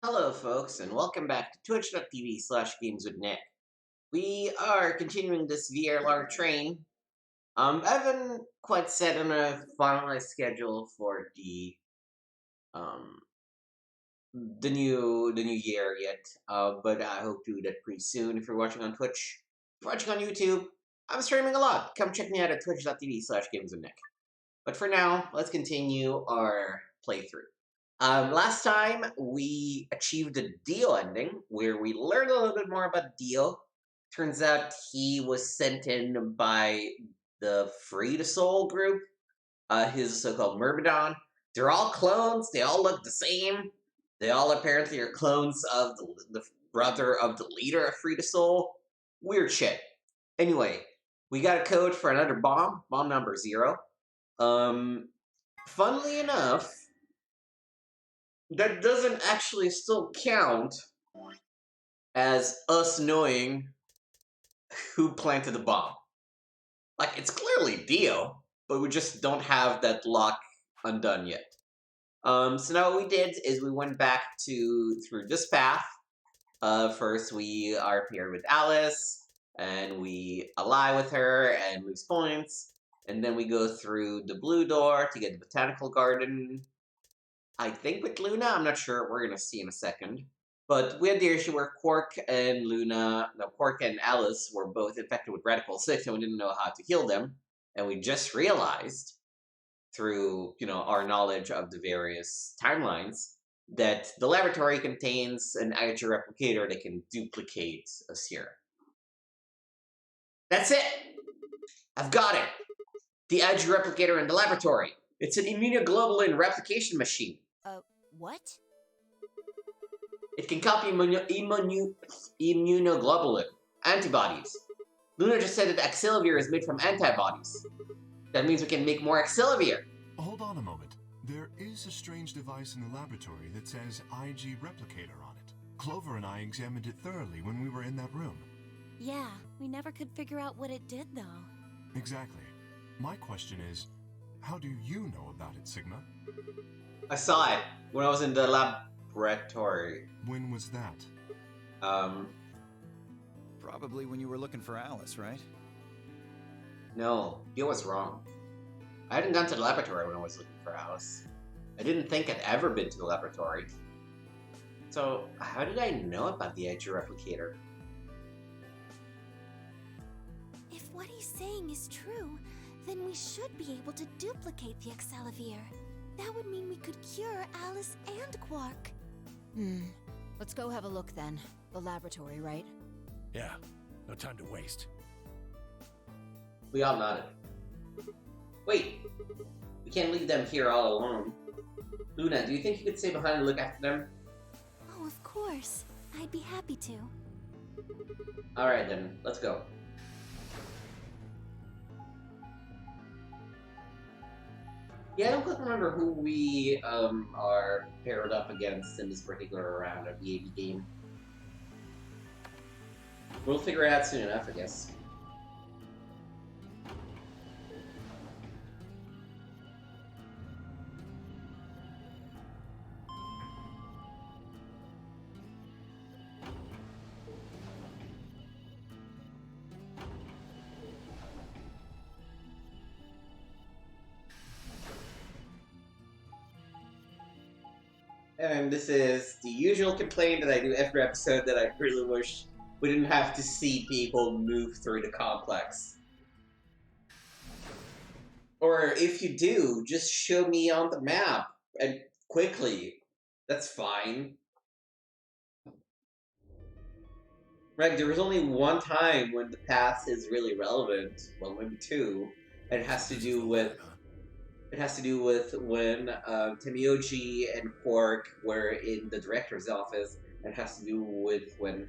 Hello, folks, and welcome back to twitch.tv/gameswithnick. We are continuing this VRLR train. I haven't quite set on a finalized schedule for um the new year yet. But I hope to do that pretty soon. If you're watching on Twitch, if you're watching on YouTube, I'm streaming a lot. Come check me out at twitch.tv/gameswithnick. But for now, let's continue our playthrough. Last time we achieved a Dio ending where we learned a little bit more about Dio. Turns out he was sent in by the Free the Soul group, his so-called Myrmidon. They're all clones. They all look the same. They all apparently are clones of the brother of the leader of Free the Soul. Weird shit. Anyway, we got a code for another bomb number 0. Funnily enough, that doesn't actually still count as us knowing who planted the bomb. Like, it's clearly Dio, but we just don't have that lock undone yet. So now what we did is we went back through this path. First we are paired with Alice, and we ally with her and lose points. And then we go through the blue door to get the botanical garden. I think with Luna, I'm not sure. We're gonna see in a second. But we had the issue where Quark and Alice were both infected with Reticle 6, and we didn't know how to heal them. And we just realized, through our knowledge of the various timelines, that the laboratory contains an IG replicator that can duplicate a serum. That's it! I've got it! The IG replicator in the laboratory. It's an immunoglobulin replication machine. What? It can copy immunoglobulin antibodies. Luna just said that Axelavir is made from antibodies. That means we can make more Axelavir. Hold on a moment. There is a strange device in the laboratory that says IG replicator on it. Clover and I examined it thoroughly when we were in that room. Yeah, we never could figure out what it did, though. Exactly. My question is, how do you know about it, Sigma? I saw it when I was in the laboratory. When was that? Probably when you were looking for Alice, right? No, you was wrong. I hadn't gone to the laboratory when I was looking for Alice. I didn't think I'd ever been to the laboratory. So, how did I know about the IG replicator? If what he's saying is true, then we should be able to duplicate the Axelavir. That would mean we could cure Alice and Quark. Let's go have a look then. The laboratory, right? Yeah, no time to waste. We all nodded. Wait, we can't leave them here all alone. Luna, do you think you could stay behind and look after them? Oh, of course. I'd be happy to. Alright then, let's go. Yeah, I don't quite remember who we are paired up against in this particular round of the AB game. We'll figure it out soon enough, I guess. And this is the usual complaint that I do every episode, that I really wish we didn't have to see people move through the complex. Or if you do, just show me on the map, and quickly. That's fine. Right, there was only one time when the past is really relevant. Well, maybe two. And it has to do with when Temioji and Quark were in the director's office. It has to do with when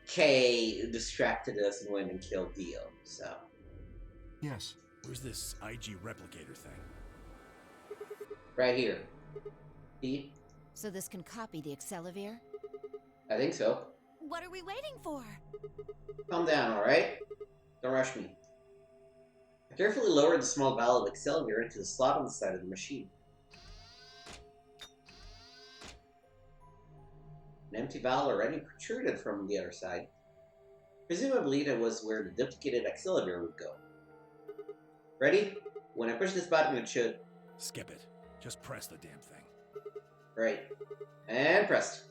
Kay distracted us and went and killed Dio, so. Yes. Where's this IG replicator thing? Right here. See? So this can copy the Axelavir? I think so. What are we waiting for? Calm down, alright? Don't rush me. I carefully lowered the small vial of Axelavir into the slot on the side of the machine. An empty vial already protruded from the other side. Presumably, that was where the duplicated Excalibur would go. Ready? When I push this button, it should. Skip it. Just press the damn thing. Right. And pressed.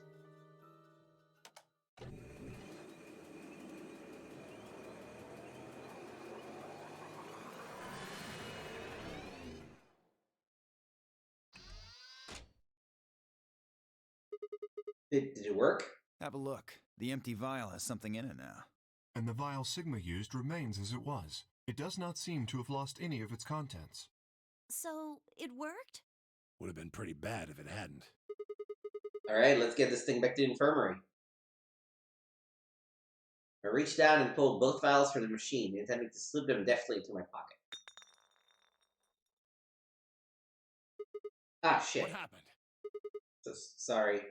Did it work? Have a look. The empty vial has something in it now. And the vial Sigma used remains as it was. It does not seem to have lost any of its contents. So, it worked? Would have been pretty bad if it hadn't. Alright, let's get this thing back to the infirmary. I reached down and pulled both vials from the machine, intending to slip them deftly into my pocket. Ah, shit. What happened? Sorry.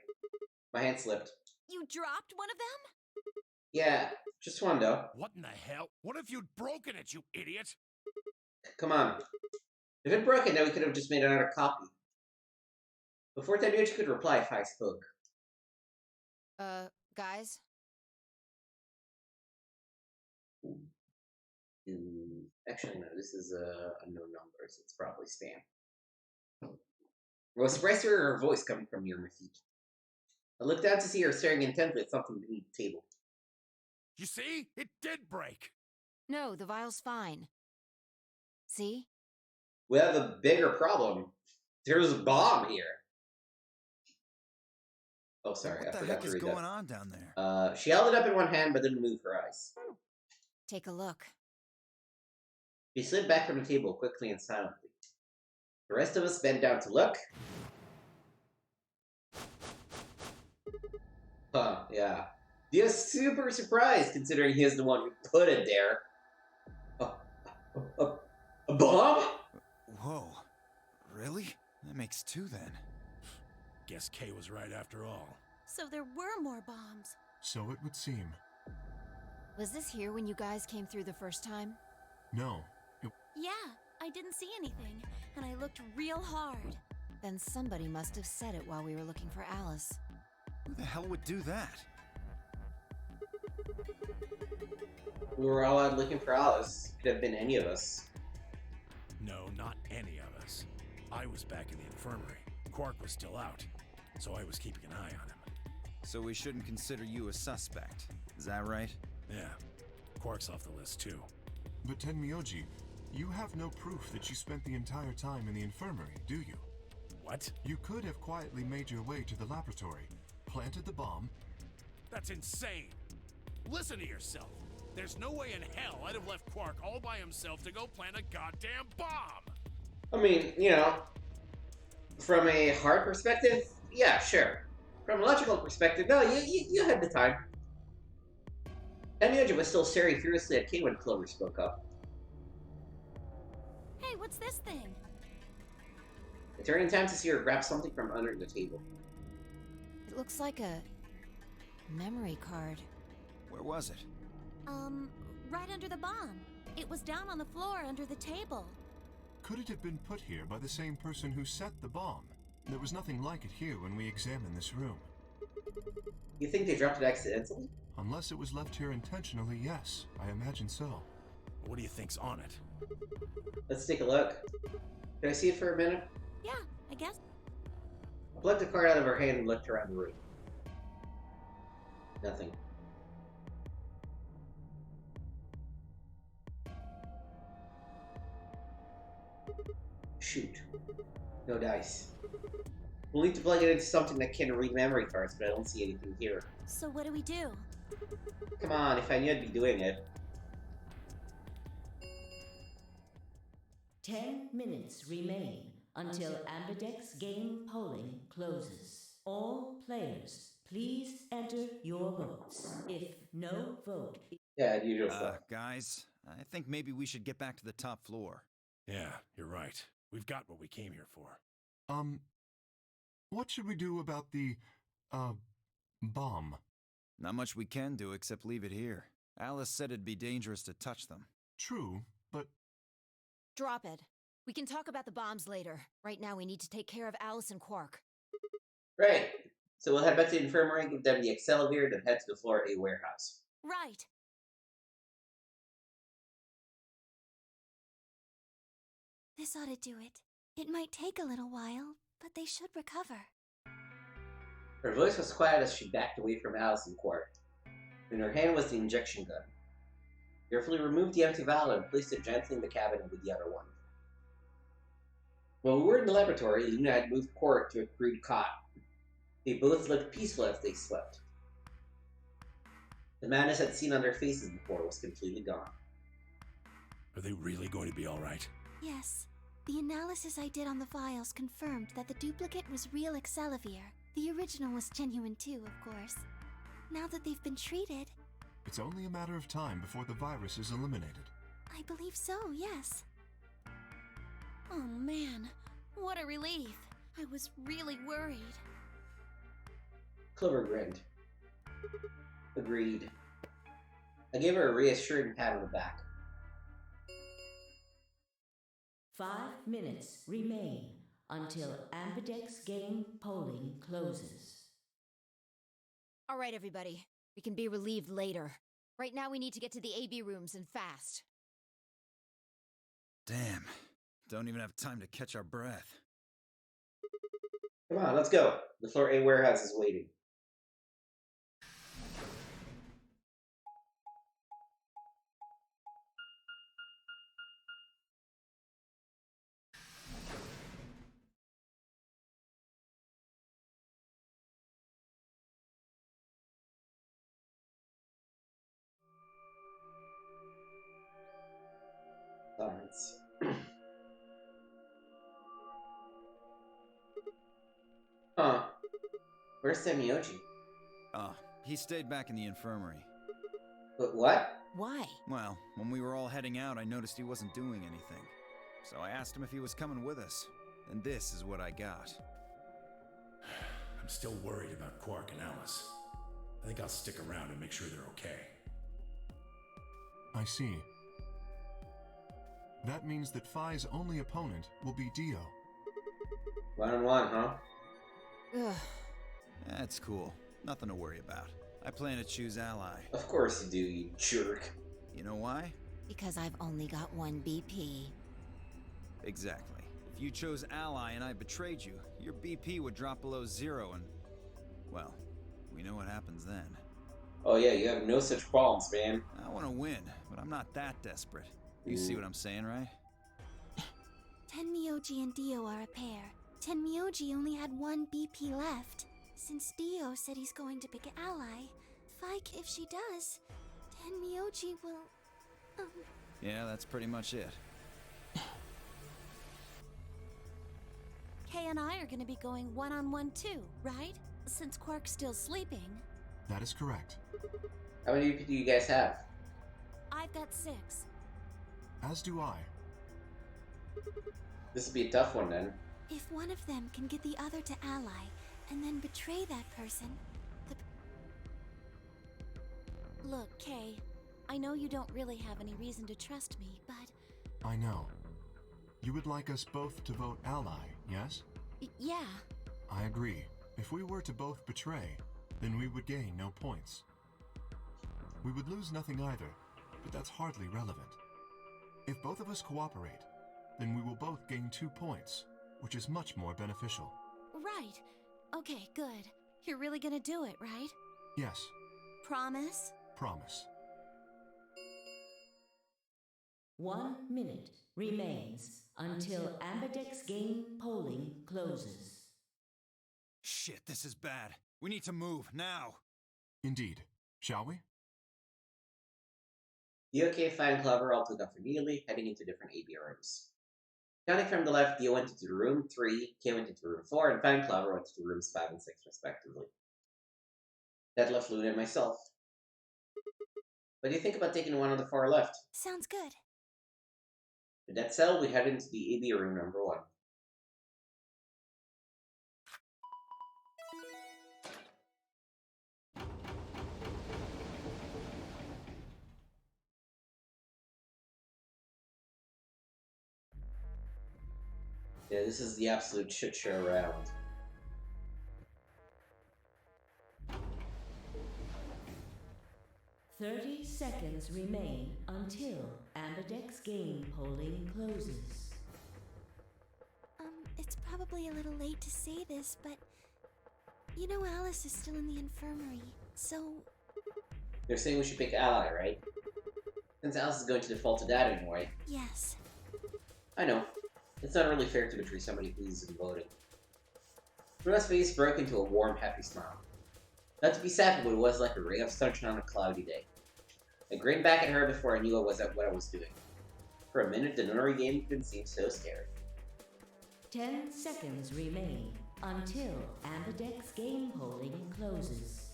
My hand slipped. You dropped one of them? Yeah, just one though. What in the hell? What if you'd broken it, you idiot? Come on. If it broke it, then we could have just made another copy. Before Tenryuchi could reply, Fi spoke. Guys? Actually, no, this is a no number, so it's probably spam. I was surprised to hear her voice coming from near my feet. I looked down to see her staring intently at something beneath the table. You see? It did break. No, the vial's fine. See? We have a bigger problem. There's a bomb here. Oh, sorry, I What the forgot heck to is read going that. on down there? She held it up in one hand, but didn't move her eyes. Take a look. She slid back from the table quickly and silently. The rest of us bent down to look. Huh, yeah. He was super surprised, considering he is the one who put it there. A bomb? Whoa. Really? That makes two then. Guess Kay was right after all. So there were more bombs. So it would seem. Was this here when you guys came through the first time? No. Yeah, I didn't see anything, and I looked real hard. Then somebody must have said it while we were looking for Alice. Who the hell would do that? We were all out looking for Alice. Could have been any of us. No, not any of us. I was back in the infirmary. Quark was still out, so I was keeping an eye on him. So we shouldn't consider you a suspect. Is that right? Yeah, Quark's off the list too. But Tenmyoji, you have no proof that you spent the entire time in the infirmary, do you? What? You could have quietly made your way to the laboratory, planted the bomb. That's insane! Listen to yourself! There's no way in hell I'd have left Quark all by himself to go plant a goddamn bomb! I mean, you know, from a hard perspective, yeah, sure. From a logical perspective, no, you had the time. Tenryuchi was still staring furiously at Kay when Clover spoke up. Hey, what's this thing? I turned in time to see her grab something from under the table. It looks like a memory card. Where was it? Right under the bomb. It was down on the floor under the table. Could it have been put here by the same person who set the bomb? There was nothing like it here when we examined this room. You think they dropped it accidentally? Unless it was left here intentionally, yes. I imagine so. What do you think's on it? Let's take a look. Can I see it for a minute? Yeah, I guess. I plucked the card out of her hand and looked around the room. Nothing. Shoot. No dice. We'll need to plug it into something that can read memory cards, but I don't see anything here. So what do we do? Come on, if I knew I'd be doing it. 10 minutes remain until Ambidex game polling closes. All players, please enter your votes. If no vote... Yeah, usual stuff. Guys, I think maybe we should get back to the top floor. Yeah, you're right. We've got what we came here for. What should we do about the, bomb? Not much we can do except leave it here. Alice said it'd be dangerous to touch them. True, but Drop it. We can talk about the bombs later. Right now we need to take care of Alice and Quark. Right. So we'll head back to the infirmary, give them the Excelivir, then head to the floor A warehouse. Right. This ought to do it. It might take a little while, but they should recover. Her voice was quiet as she backed away from Alice and Quark. In her hand was the injection gun. Carefully removed the empty vial and placed it gently in the cabinet with the other one. While we were in the laboratory, Luna had moved Quark to a crude cot. They both looked peaceful as they slept. The madness had seen on their faces before was completely gone. Are they really going to be alright? Yes. The analysis I did on the vials confirmed that the duplicate was real Excelivir. The original was genuine too, of course. Now that they've been treated... It's only a matter of time before the virus is eliminated. I believe so, yes. Oh man, what a relief. I was really worried. Clover grinned. Agreed. I gave her a reassuring pat on the back. 5 minutes remain until Ambidex game polling closes. All right, everybody. We can be relieved later. Right now, we need to get to the AB rooms and fast. Damn. Don't even have time to catch our breath. Come on, let's go. The floor A warehouse is waiting. Lawrence. Huh. Where's Semioji? Oh, he stayed back in the infirmary. But what? Why? Well, when we were all heading out, I noticed he wasn't doing anything. So I asked him if he was coming with us. And this is what I got. I'm still worried about Quark and Alice. I think I'll stick around and make sure they're okay. I see. That means that Phi's only opponent will be Dio. 1-on-1, huh? Ugh. That's cool. Nothing to worry about. I plan to choose Ally. Of course you do, you jerk. You know why? Because I've only got one BP. Exactly. If you chose Ally and I betrayed you, your BP would drop below 0 and... well, we know what happens then. Oh yeah, you have no such problems, man. I want to win, but I'm not that desperate. You see what I'm saying, right? Tenmyoji and Dio are a pair. Tenmyoji only had one BP left. Since Dio said he's going to pick an ally, if she does, Tenmyoji will... Yeah, that's pretty much it. Kay and I are gonna be going one-on-one too, right? Since Quark's still sleeping. That is correct. How many do you guys have? I've got 6. As do I. This will be a tough one then. If one of them can get the other to ally, and then betray that person, Look, Kay, I know you don't really have any reason to trust me, but... I know. You would like us both to vote ally, yes? Yeah. I agree. If we were to both betray, then we would gain no points. We would lose nothing either, but that's hardly relevant. If both of us cooperate, then we will both gain 2 points, which is much more beneficial. Right. Okay, good. You're really gonna do it, right? Yes, Promise? promise. 1 minute remains until Ambidex game polling closes. Shit, this is bad. We need to move, now! Indeed. Shall we? The OK, Fine, Clever all took off immediately, heading into different AB rooms. Counting from the left, Dio went into room 3, Kay went into room 4, and Fine Clever went into rooms 5 and 6, respectively. That left Luna and myself. What do you think about taking one on the far left? Sounds good. In that cell, we head into the AB room number 1. Yeah, this is the absolute shit show around. 30 seconds remain until Ambidex game polling closes. It's probably a little late to say this, but you know Alice is still in the infirmary, so They're saying we should pick Ally, right? Since Alice is going to default to that anyway. yes. I know. It's not really fair to betray somebody who isn't voting. Bruna's face broke into a warm, happy smile. Not to be sappy, but it was like a ray of sunshine on a cloudy day. I grinned back at her before I knew what I was doing. For a minute, the nunnery game didn't seem so scary. 10 seconds remain until Ambidex game polling closes.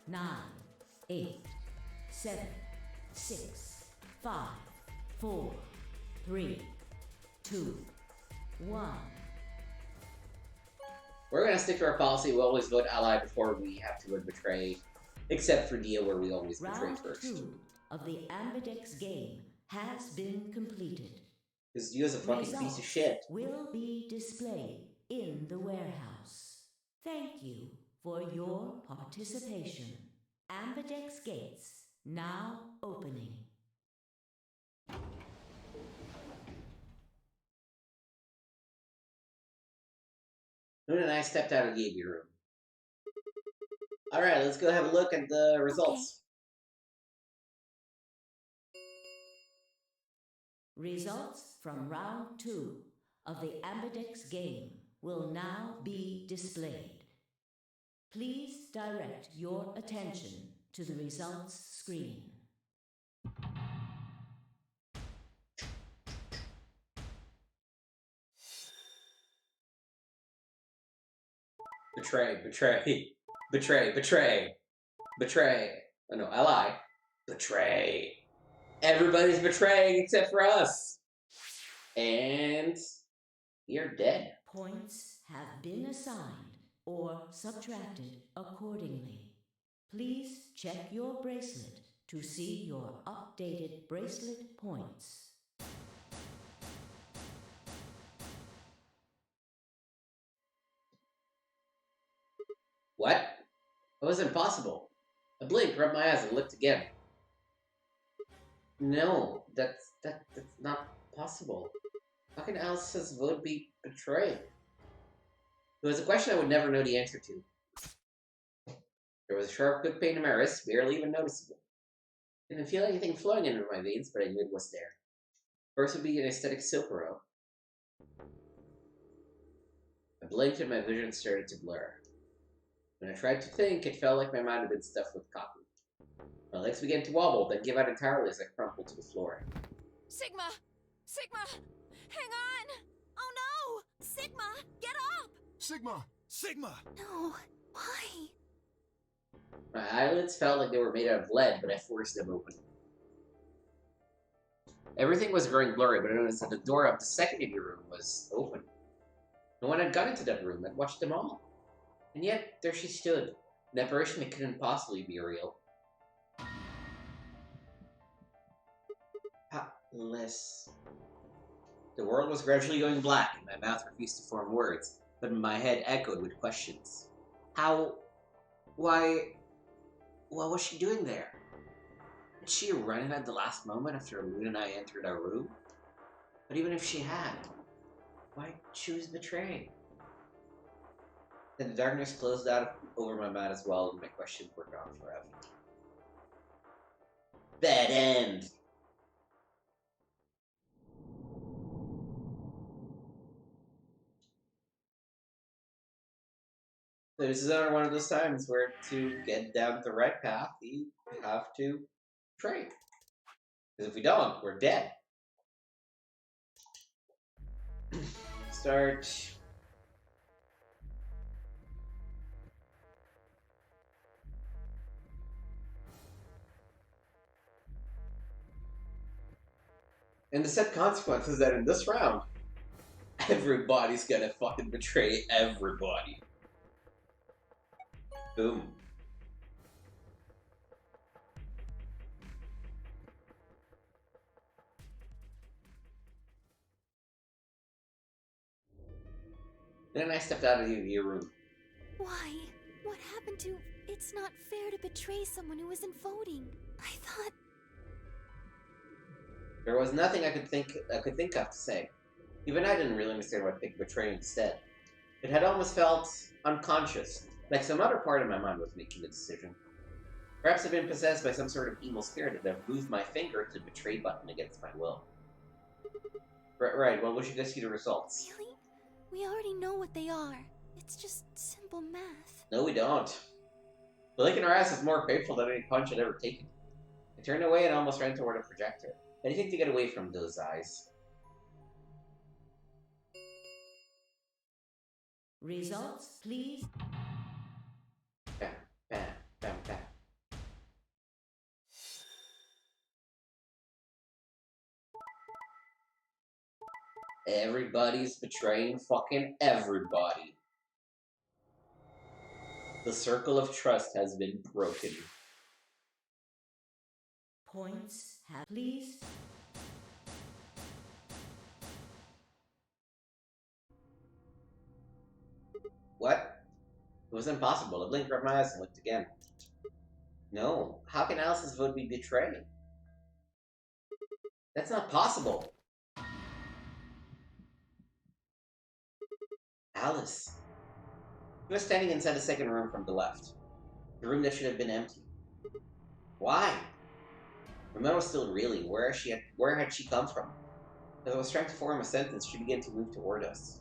9, 8, 7, 6, 5, 4, 3, 2, 1. We're gonna stick to our policy. We always vote Ally before we have to vote Betray. Except for Dia, where we always betray Round first. 2 of the Ambidex game has been completed. Because Dia's a fucking piece of shit. Will be displayed in the warehouse. Thank you for your participation. Ambidex gates now opening. Moon and I stepped out of the AV room. Alright, let's go have a look at the results. Results from round 2 of the Ambidex game will now be displayed. Please direct your attention to the results screen. Betray, betray, betray, betray, betray. Oh no, Ally. Betray. Everybody's betraying except for us. And you're dead. Points have been assigned or subtracted accordingly. Please check your bracelet to see your updated bracelet points. What? That was impossible. I blinked, rubbed my eyes, and looked again. No, that's not possible. How can Alice's vote be betrayed? It was a question I would never know the answer to. There was a sharp, quick pain in my wrist, barely even noticeable. I didn't feel anything flowing into my veins, but I knew it was there. First would be an aesthetic Silpero. I blinked and my vision started to blur. When I tried to think, it felt like my mind had been stuffed with cotton. My legs began to wobble, then give out entirely as I crumpled to the floor. Sigma! Sigma! Hang on! Oh no! Sigma! Get up! Sigma! Sigma! No. Why? My eyelids felt like they were made out of lead, but I forced them open. Everything was growing blurry, but I noticed that the door of the second AV room was open. No one had gone into that room. I'd watched them all. And yet, there she stood, an apparition that couldn't possibly be real. Atlas. The world was gradually going black, and my mouth refused to form words, but my head echoed with questions. How? Why? What was she doing there? Did she run at the last moment after Moon and I entered our room? But even if she had, why choose betraying? Then the darkness closed out over my mind as well, and my questions were gone forever. Bad end! This is another one of those times where to get down the right path, you have to pray. Because if we don't, we're dead. Start. And the sad consequence is that in this round, everybody's gonna fucking betray everybody. Boom. Then I stepped out of the room. Why? What happened to It's not fair to betray someone who isn't voting. I thought... There was nothing I could think of to say. Even I didn't really understand what to think of betraying instead. It had almost felt unconscious, like some other part of my mind was making the decision. Perhaps I've been possessed by some sort of evil spirit that I've moved my finger to the betray button against my will. Right, well, we should go see the results. Really? We already know what they are. It's just simple math. No, we don't. The link in our ass is more painful than any punch I'd ever taken. I turned away and almost ran toward a projector. Anything to get away from those eyes. Results, please. Bam, bam, bam, bam. Everybody's betraying fucking everybody. The circle of trust has been broken. Points have, please. What? It was impossible. I blinked, rubbed my eyes, and looked again. No. How can Alice's vote be betrayed? That's not possible. Alice. She was standing inside the second room from the left. The room that should have been empty. Why? Ramona was still reeling. Where had she come from? As I was trying to form a sentence, she began to move toward us.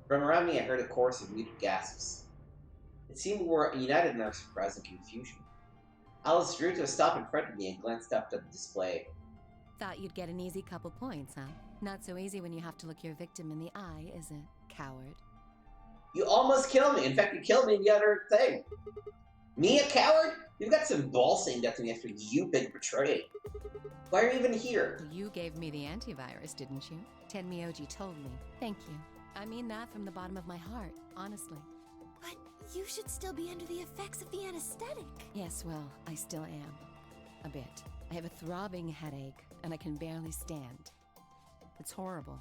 From around me, I heard a chorus of muted gasps. It seemed we were united in our surprise and confusion. Alice drew to a stop in front of me and glanced up at the display. Thought you'd get an easy couple points, huh? Not so easy when you have to look your victim in the eye, is it, coward? You almost killed me. In fact, you killed me in the other thing. Me, a coward? You've got some balls saying that to me after you've been betrayed. Why are you even here? You gave me the antivirus, didn't you? Tenmyoji told me. Thank you. I mean that from the bottom of my heart, honestly. But you should still be under the effects of the anesthetic. Yes, well, I still am. A bit. I have a throbbing headache, and I can barely stand. It's horrible.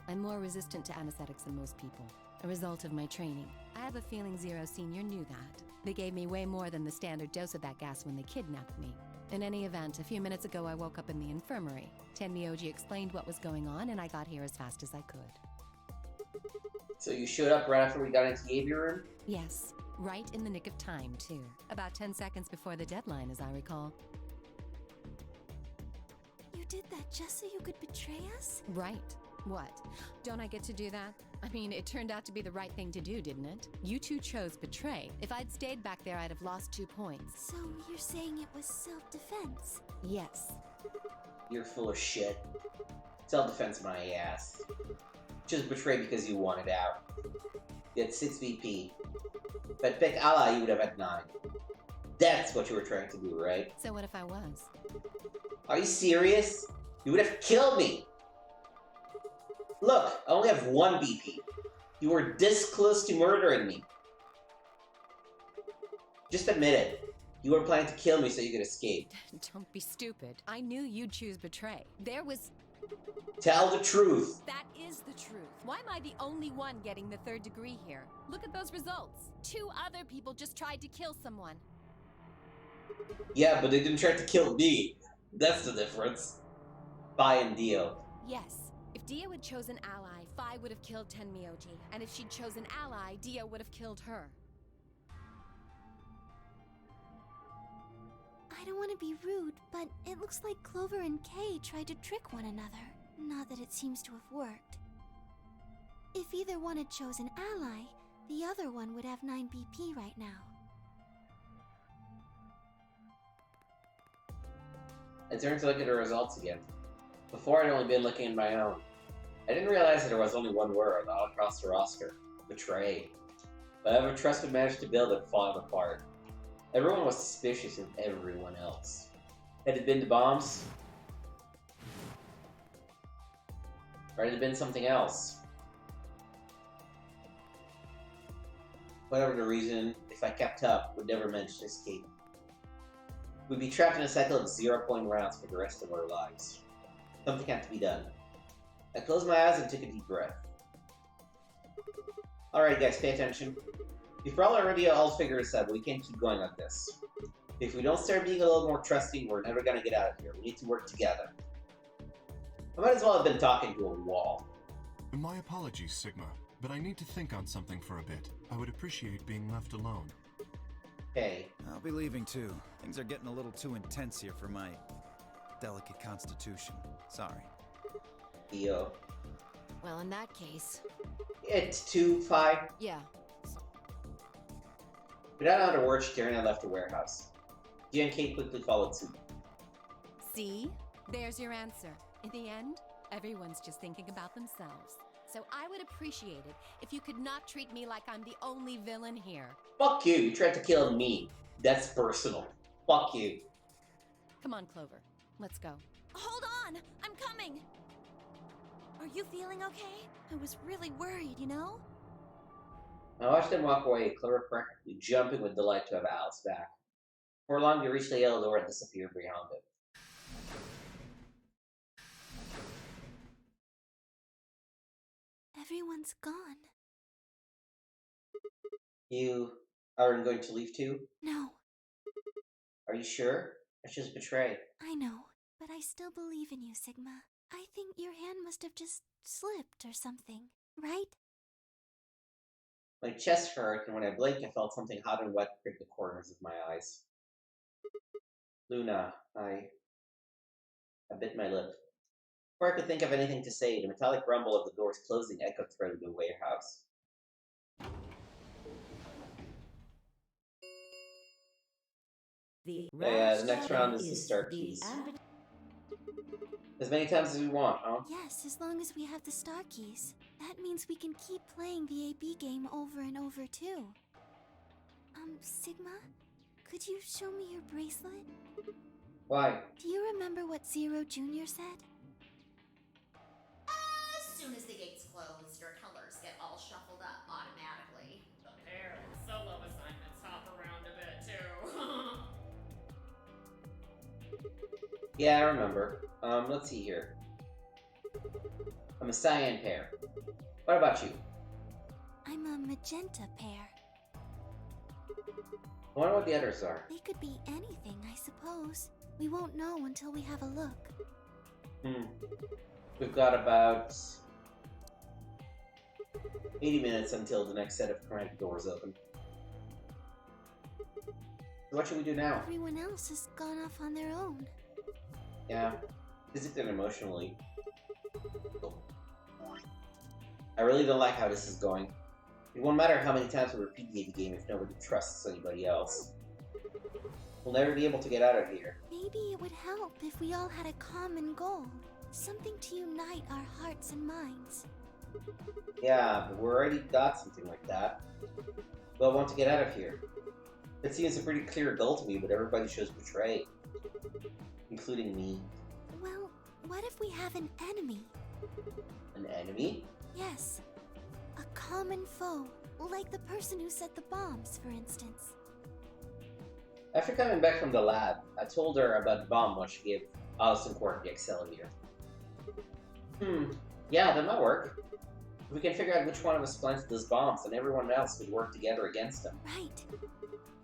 I'm more resistant to anesthetics than most people, a result of my training. I have a feeling Zero Senior knew that. They gave me way more than the standard dose of that gas when they kidnapped me. In any event, a few minutes ago I woke up in the infirmary. Tenmyoji explained what was going on, and I got here as fast as I could. So you showed up right after we got into the AV room? Yes, right in the nick of time, too. About 10 seconds before the deadline, as I recall. You did that just so you could betray us? Right. What? Don't I get to do that? I mean, it turned out to be the right thing to do, didn't it? You two chose betray. If I'd stayed back there, I'd have lost 2 points. So you're saying it was self-defense? Yes. You're full of shit. Self-defense my ass. Just betray because you wanted out. You had 6 VP. If I'd picked Ally, you would have had 9. That's what you were trying to do, right? So what if I was? Are you serious? You would have killed me! Look, I only have 1 BP. You were this close to murdering me. Just admit it. You were planning to kill me so you could escape. Don't be stupid. I knew you'd choose betray. There was... Tell the truth. That is the truth. Why am I the only one getting the 3rd degree here? Look at those results. 2 other people just tried to kill someone. Yeah, but they didn't try to kill me. That's the difference. Fi and Dio. Yes. If Dio had chosen Ally, Fi would have killed Tenmyoji. And if she'd chosen Ally, Dio would have killed her. I don't want to be rude, but it looks like Clover and Kay tried to trick one another. Not that it seems to have worked. If either one had chosen Ally, the other one would have 9 BP right now. I turned to look at the results again. Before, I'd only been looking at my own. I didn't realize that there was only one word all across the roster. Betray. Whatever trust we managed to build had fallen apart. Everyone was suspicious of everyone else. Had it been the bombs? Or had it been something else? Whatever the reason, if I kept up, we'd never manage to escape. We'd be trapped in a cycle of 0-point rounds for the rest of our lives. Something had to be done. I closed my eyes and took a deep breath. Alright guys, pay attention. We've probably already all figured this out, but we can't keep going like this. If we don't start being a little more trusting, we're never gonna get out of here. We need to work together. I might as well have been talking to a wall. My apologies, Sigma, but I need to think on something for a bit. I would appreciate being left alone. Hey. I'll be leaving too. Things are getting a little too intense here for my delicate constitution. Sorry. Theo. Well, in that case... It's 2-5. Yeah. Without another word, Karen and I left the warehouse. Gia and Kate quickly followed suit. See? There's your answer. In the end, everyone's just thinking about themselves. So I would appreciate it if you could not treat me like I'm the only villain here. Fuck you, you tried to kill me. That's personal. Fuck you. Come on, Clover. Let's go. Hold on! I'm coming! Are you feeling okay? I was really worried, you know? I watched them walk away, Clover practically jumping with delight to have Alice back. Before long, they reached the yellow door and disappeared behind it. Everyone's gone. You aren't going to leave too? No, Are you sure? That's just betray. I know, but I still believe in you, Sigma. I think your hand must have just slipped or something, right? My chest hurt, and when I blinked, I felt something hot and wet prick the corners of my eyes. Luna, I bit my lip. Before I could think of anything to say, the metallic rumble of the doors closing echoed through the warehouse. The next round is the start keys. As many times as we want, huh? Yes, as long as we have the star keys. That means we can keep playing the AB game over and over, too. Sigma? Could you show me your bracelet? Why? Do you remember what Zero Jr. said? As soon as the gates close, your colors get all shuffled up automatically. The pair and solo assignments hop around a bit, too. Yeah, I remember. Let's see here. I'm a cyan pair. What about you? I'm a magenta pair. I wonder what the others are. They could be anything, I suppose. We won't know until we have a look. We've got about 80 minutes until the next set of chromatic doors open. So what should we do now? Everyone else has gone off on their own. Yeah, physically and emotionally. I really don't like how this is going. It won't matter how many times we repeat the game if nobody trusts anybody else. We'll never be able to get out of here. Maybe it would help if we all had a common goal. Something to unite our hearts and minds. Yeah, but we already got something like that. We all want to get out of here. It seems a pretty clear goal to me, but everybody shows betray. Including me. Well, what if we have an enemy? An enemy? Yes. A common foe, like the person who set the bombs, for instance. After coming back from the lab, I told her about the bomb when she gave Alice and Quark the accelerometer. Yeah, that might work. If we can figure out which one of us planted those bombs, then everyone else would work together against them. Right.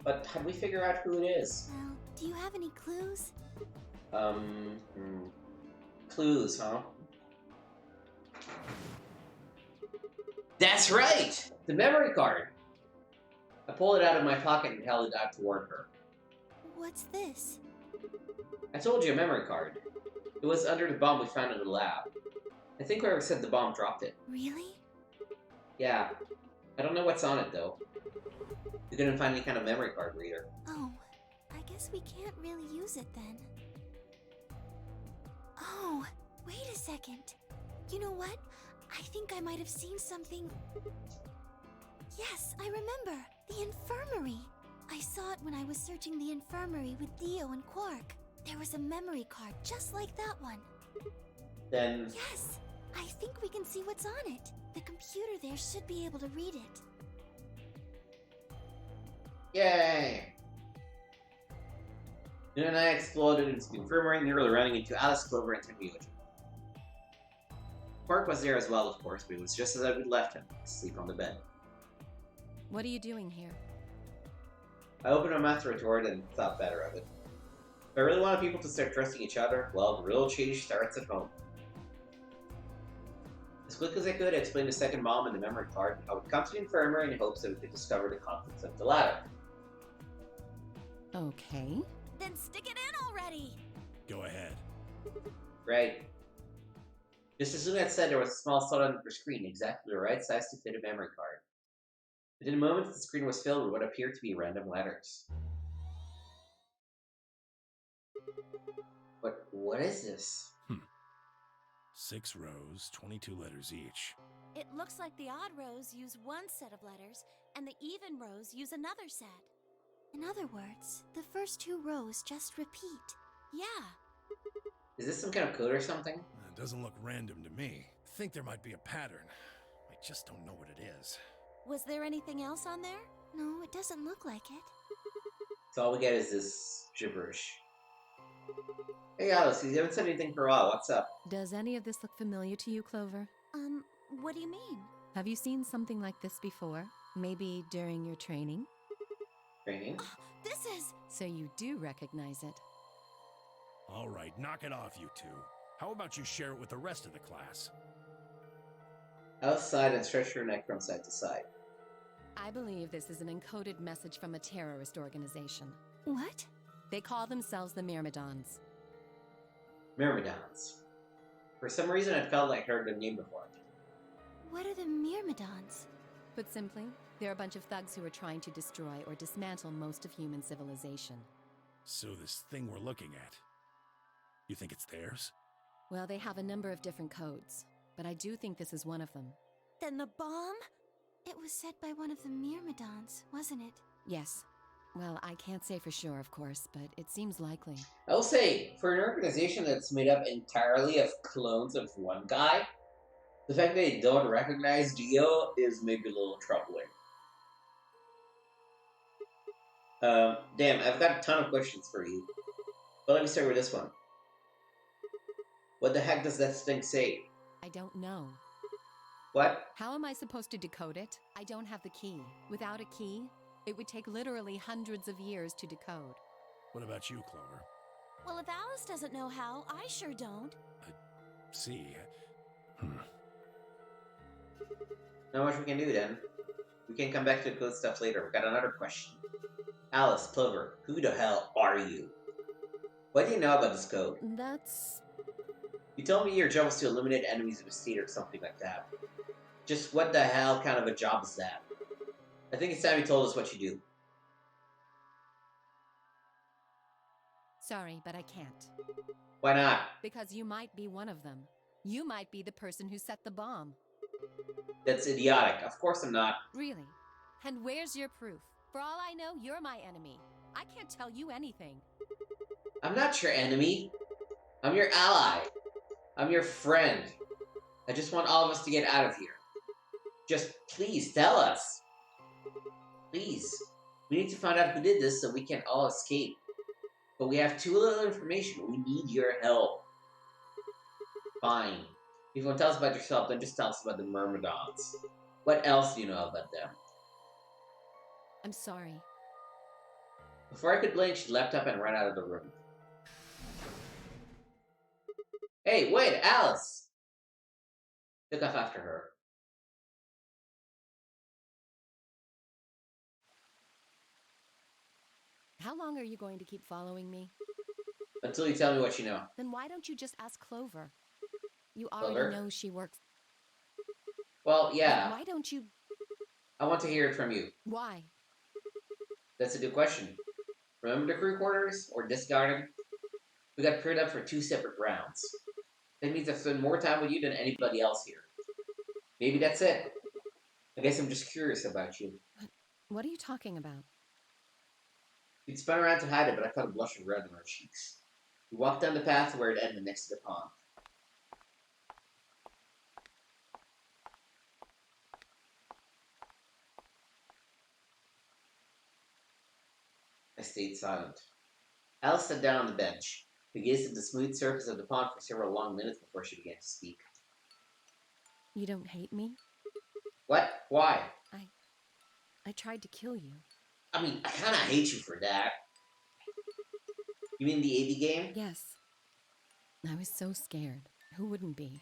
But how do we figure out who it is? Well, do you have any clues? Clues, huh? That's right! The memory card! I pulled it out of my pocket and held it out toward her. What's this? I told you, a memory card. It was under the bomb we found in the lab. I think whoever set the bomb dropped it. Really? Yeah. I don't know what's on it, though. We couldn't find any kind of memory card reader. Oh, I guess we can't really use it then. Oh, wait a second. You know what? I think I might have seen something. Yes, I remember. The infirmary. I saw it when I was searching the infirmary with Theo and Quark. There was a memory card just like that one. Then... Yes, I think we can see what's on it. The computer there should be able to read it. Yay! Luna and I exploded into the infirmary, nearly running into Alice, Clover, and Tenryuji. Quark was there as well, of course, but it was just as I had left him, asleep on the bed. What are you doing here? I opened my mouth to retort and thought better of it. If I really wanted people to start trusting each other, well, the real change starts at home. As quick as I could, I explained the second bomb and the memory card, and I would come to the infirmary in hopes that we could discover the contents of the latter. Okay. Then stick it in already! Go ahead. Right. Just as soon as I said, there was a small slot on the screen, exactly the right size to fit a memory card. Within a moment, the screen was filled with what appeared to be random letters. But what is this? 6 rows, 22 letters each. It looks like the odd rows use one set of letters, and the even rows use another set. In other words, the first 2 rows just repeat. Yeah. Is this some kind of code or something? It doesn't look random to me. I think there might be a pattern. I just don't know what it is. Was there anything else on there? No, it doesn't look like it. So all we get is this gibberish. Hey Alice, you haven't said anything for a while. What's up? Does any of this look familiar to you, Clover? What do you mean? Have you seen something like this before? Maybe during your training? Training? This is... So you do recognize it. All right, knock it off, you two. How about you share it with the rest of the class? Alice sighed and stretched her neck from side to side. I believe this is an encoded message from a terrorist organization. What? They call themselves the Myrmidons. Myrmidons. For some reason, I felt like I heard the name before. What are the Myrmidons? Put simply, they're a bunch of thugs who are trying to destroy or dismantle most of human civilization. So this thing we're looking at, you think it's theirs? Well, they have a number of different codes, but I do think this is one of them. Then the bomb? It was set by one of the Myrmidons, wasn't it? Yes. Well, I can't say for sure, of course, but it seems likely. I will say, for an organization that's made up entirely of clones of one guy, the fact that they don't recognize Dio is maybe a little troubling. Damn, I've got a ton of questions for you. But let me start with this one. What the heck does that thing say? I don't know. What? How am I supposed to decode it? I don't have the key. Without a key, it would take literally hundreds of years to decode. What about you, Clover? Well, if Alice doesn't know how, I sure don't. See. Not much we can do then. We can come back to the code stuff later. We've got another question. Alice, Clover, who the hell are you? What do you know about this code? That's... You told me your job was to eliminate enemies of the state or something like that. Just what the hell kind of a job is that? I think it's time you told us what you do. Sorry, but I can't. Why not? Because you might be one of them. You might be the person who set the bomb. That's idiotic. Of course I'm not. Really? And where's your proof? For all I know, you're my enemy. I can't tell you anything. I'm not your enemy. I'm your ally. I'm your friend. I just want all of us to get out of here. Just please tell us. Please. We need to find out who did this so we can all escape. But we have too little information. We need your help. Fine. If you want to tell us about yourself, then just tell us about the Myrmidons. What else do you know about them? I'm sorry. Before I could blink, she leapt up and ran out of the room. Hey, wait, Alice! Took off after her. How long are you going to keep following me? Until you tell me what you know. Then why don't you just ask Clover? You Clover? already know she works. Well, yeah. Then why don't you... I want to hear it from you. Why? That's a good question. Remember the crew quarters? Or disc garden? We got paired up for 2 separate rounds. That means I've spent more time with you than anybody else here. Maybe that's it. I guess I'm just curious about you. What are you talking about? We'd spun around to hide it, but I felt a blush of red on our cheeks. We walked down the path where it ended next to the pond. I stayed silent. Alice sat down on the bench. We gazed at the smooth surface of the pond for several long minutes before she began to speak. You don't hate me? What? Why? I tried to kill you. I mean, I kinda hate you for that. You mean the AV game? Yes. I was so scared. Who wouldn't be?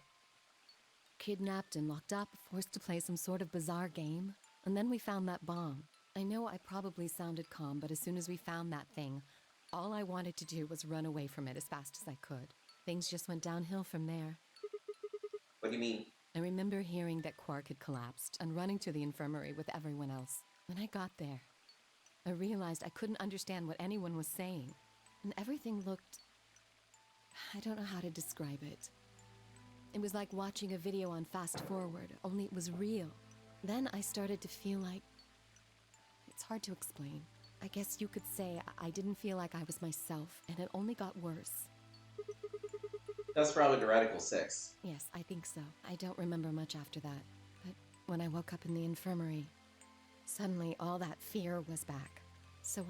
Kidnapped and locked up, forced to play some sort of bizarre game. And then we found that bomb. I know I probably sounded calm, but as soon as we found that thing, all I wanted to do was run away from it as fast as I could. Things just went downhill from there. What do you mean? I remember hearing that Quark had collapsed and running to the infirmary with everyone else. When I got there, I realized I couldn't understand what anyone was saying. And everything looked... I don't know how to describe it. It was like watching a video on fast forward, only it was real. Then I started to feel like... It's hard to explain. I guess you could say I didn't feel like I was myself, and it only got worse. That's probably the Radical 6. Yes, I think so. I don't remember much after that. But when I woke up in the infirmary, suddenly all that fear was back. So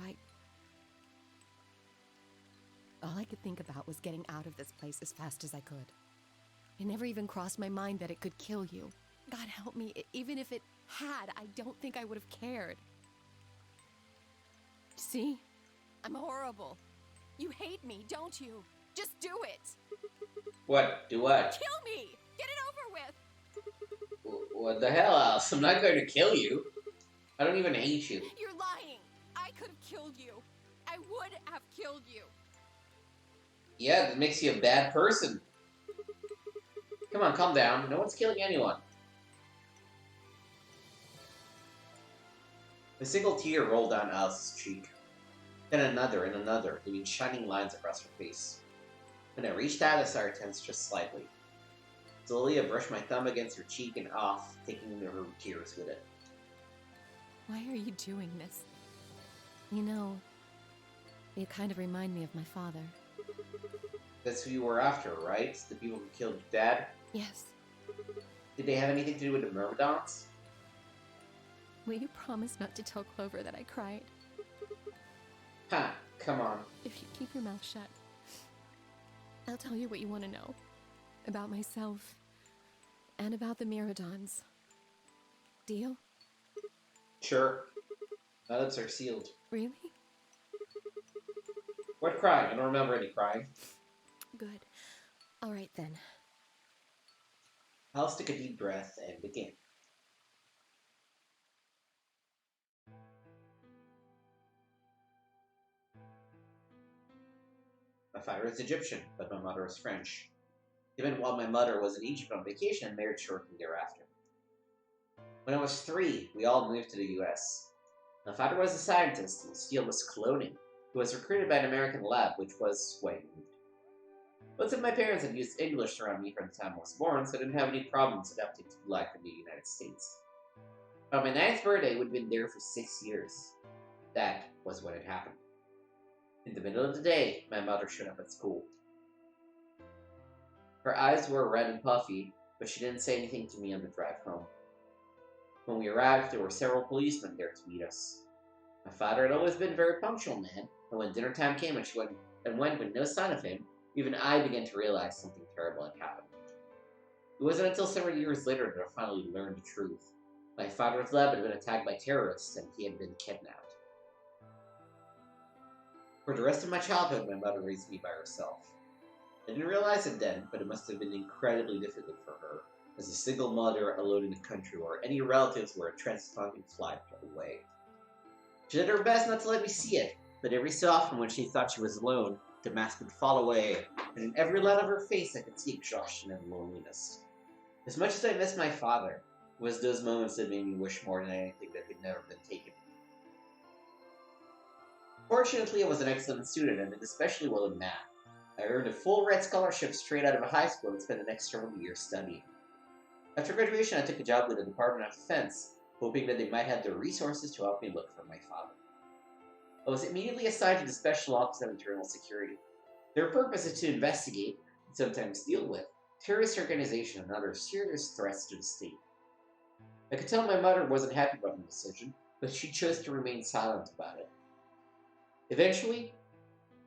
all I could think about was getting out of this place as fast as I could. It never even crossed my mind that it could kill you. God help me, even if it had, I don't think I would have cared. See? I'm horrible. You hate me, don't you? Just do it! What? Do what? Kill me! Get it over with! What the hell else? I'm not going to kill you. I don't even hate you. You're lying! I could have killed you. I would have killed you. Yeah, that makes you a bad person. Come on, calm down. No one's killing anyone. A single tear rolled down Alice's cheek. Then another and another, leaving shining lines across her face. When I reached out, I saw her tense just slightly. Slowly, I brushed my thumb against her cheek and off, taking her tears with it. Why are you doing this? You know, you kind of remind me of my father. That's who you were after, right? The people who killed your dad? Yes. Did they have anything to do with the Myrmidons? Will you promise not to tell Clover that I cried? Ha! Come on. If you keep your mouth shut, I'll tell you what you want to know. About myself. And about the Myrmidons. Deal? Sure. My lips are sealed. Really? What crying? I don't remember any crying. Good. Alright then. Alice took a deep breath and began. My father is Egyptian, but my mother is French. Even while my mother was in Egypt on vacation and married shortly thereafter. When I was 3, we all moved to the US. My father was a scientist, and his field was cloning. He was recruited by an American lab, which was why he moved. Both of my parents had used English around me from the time I was born, so I didn't have any problems adapting to life in the United States. On my 9th birthday, we'd been there for 6 years. That was when it happened. In the middle of the day, my mother showed up at school. Her eyes were red and puffy, but she didn't say anything to me on the drive home. When we arrived, there were several policemen there to meet us. My father had always been a very punctual man, and when dinner time came and she went with no sign of him, even I began to realize something terrible had happened. It wasn't until several years later that I finally learned the truth. My father's lab had been attacked by terrorists, and he had been kidnapped. For the rest of my childhood, my mother raised me by herself. I didn't realize it then, but it must have been incredibly difficult for her, as a single mother alone in a country where any relatives were a transatlantic flight away. She did her best not to let me see it, but every so often when she thought she was alone, the mask would fall away, and in every line of her face I could see exhaustion and loneliness. As much as I missed my father, it was those moments that made me wish more than anything that he'd never been taken. Fortunately, I was an excellent student and did especially well in math. I earned a full red scholarship straight out of high school and spent the next several years studying. After graduation, I took a job with the Department of Defense, hoping that they might have the resources to help me look for my father. I was immediately assigned to the Special Office of Internal Security. Their purpose is to investigate, and sometimes deal with, terrorist organizations and other serious threats to the state. I could tell my mother wasn't happy about my decision, but she chose to remain silent about it. Eventually,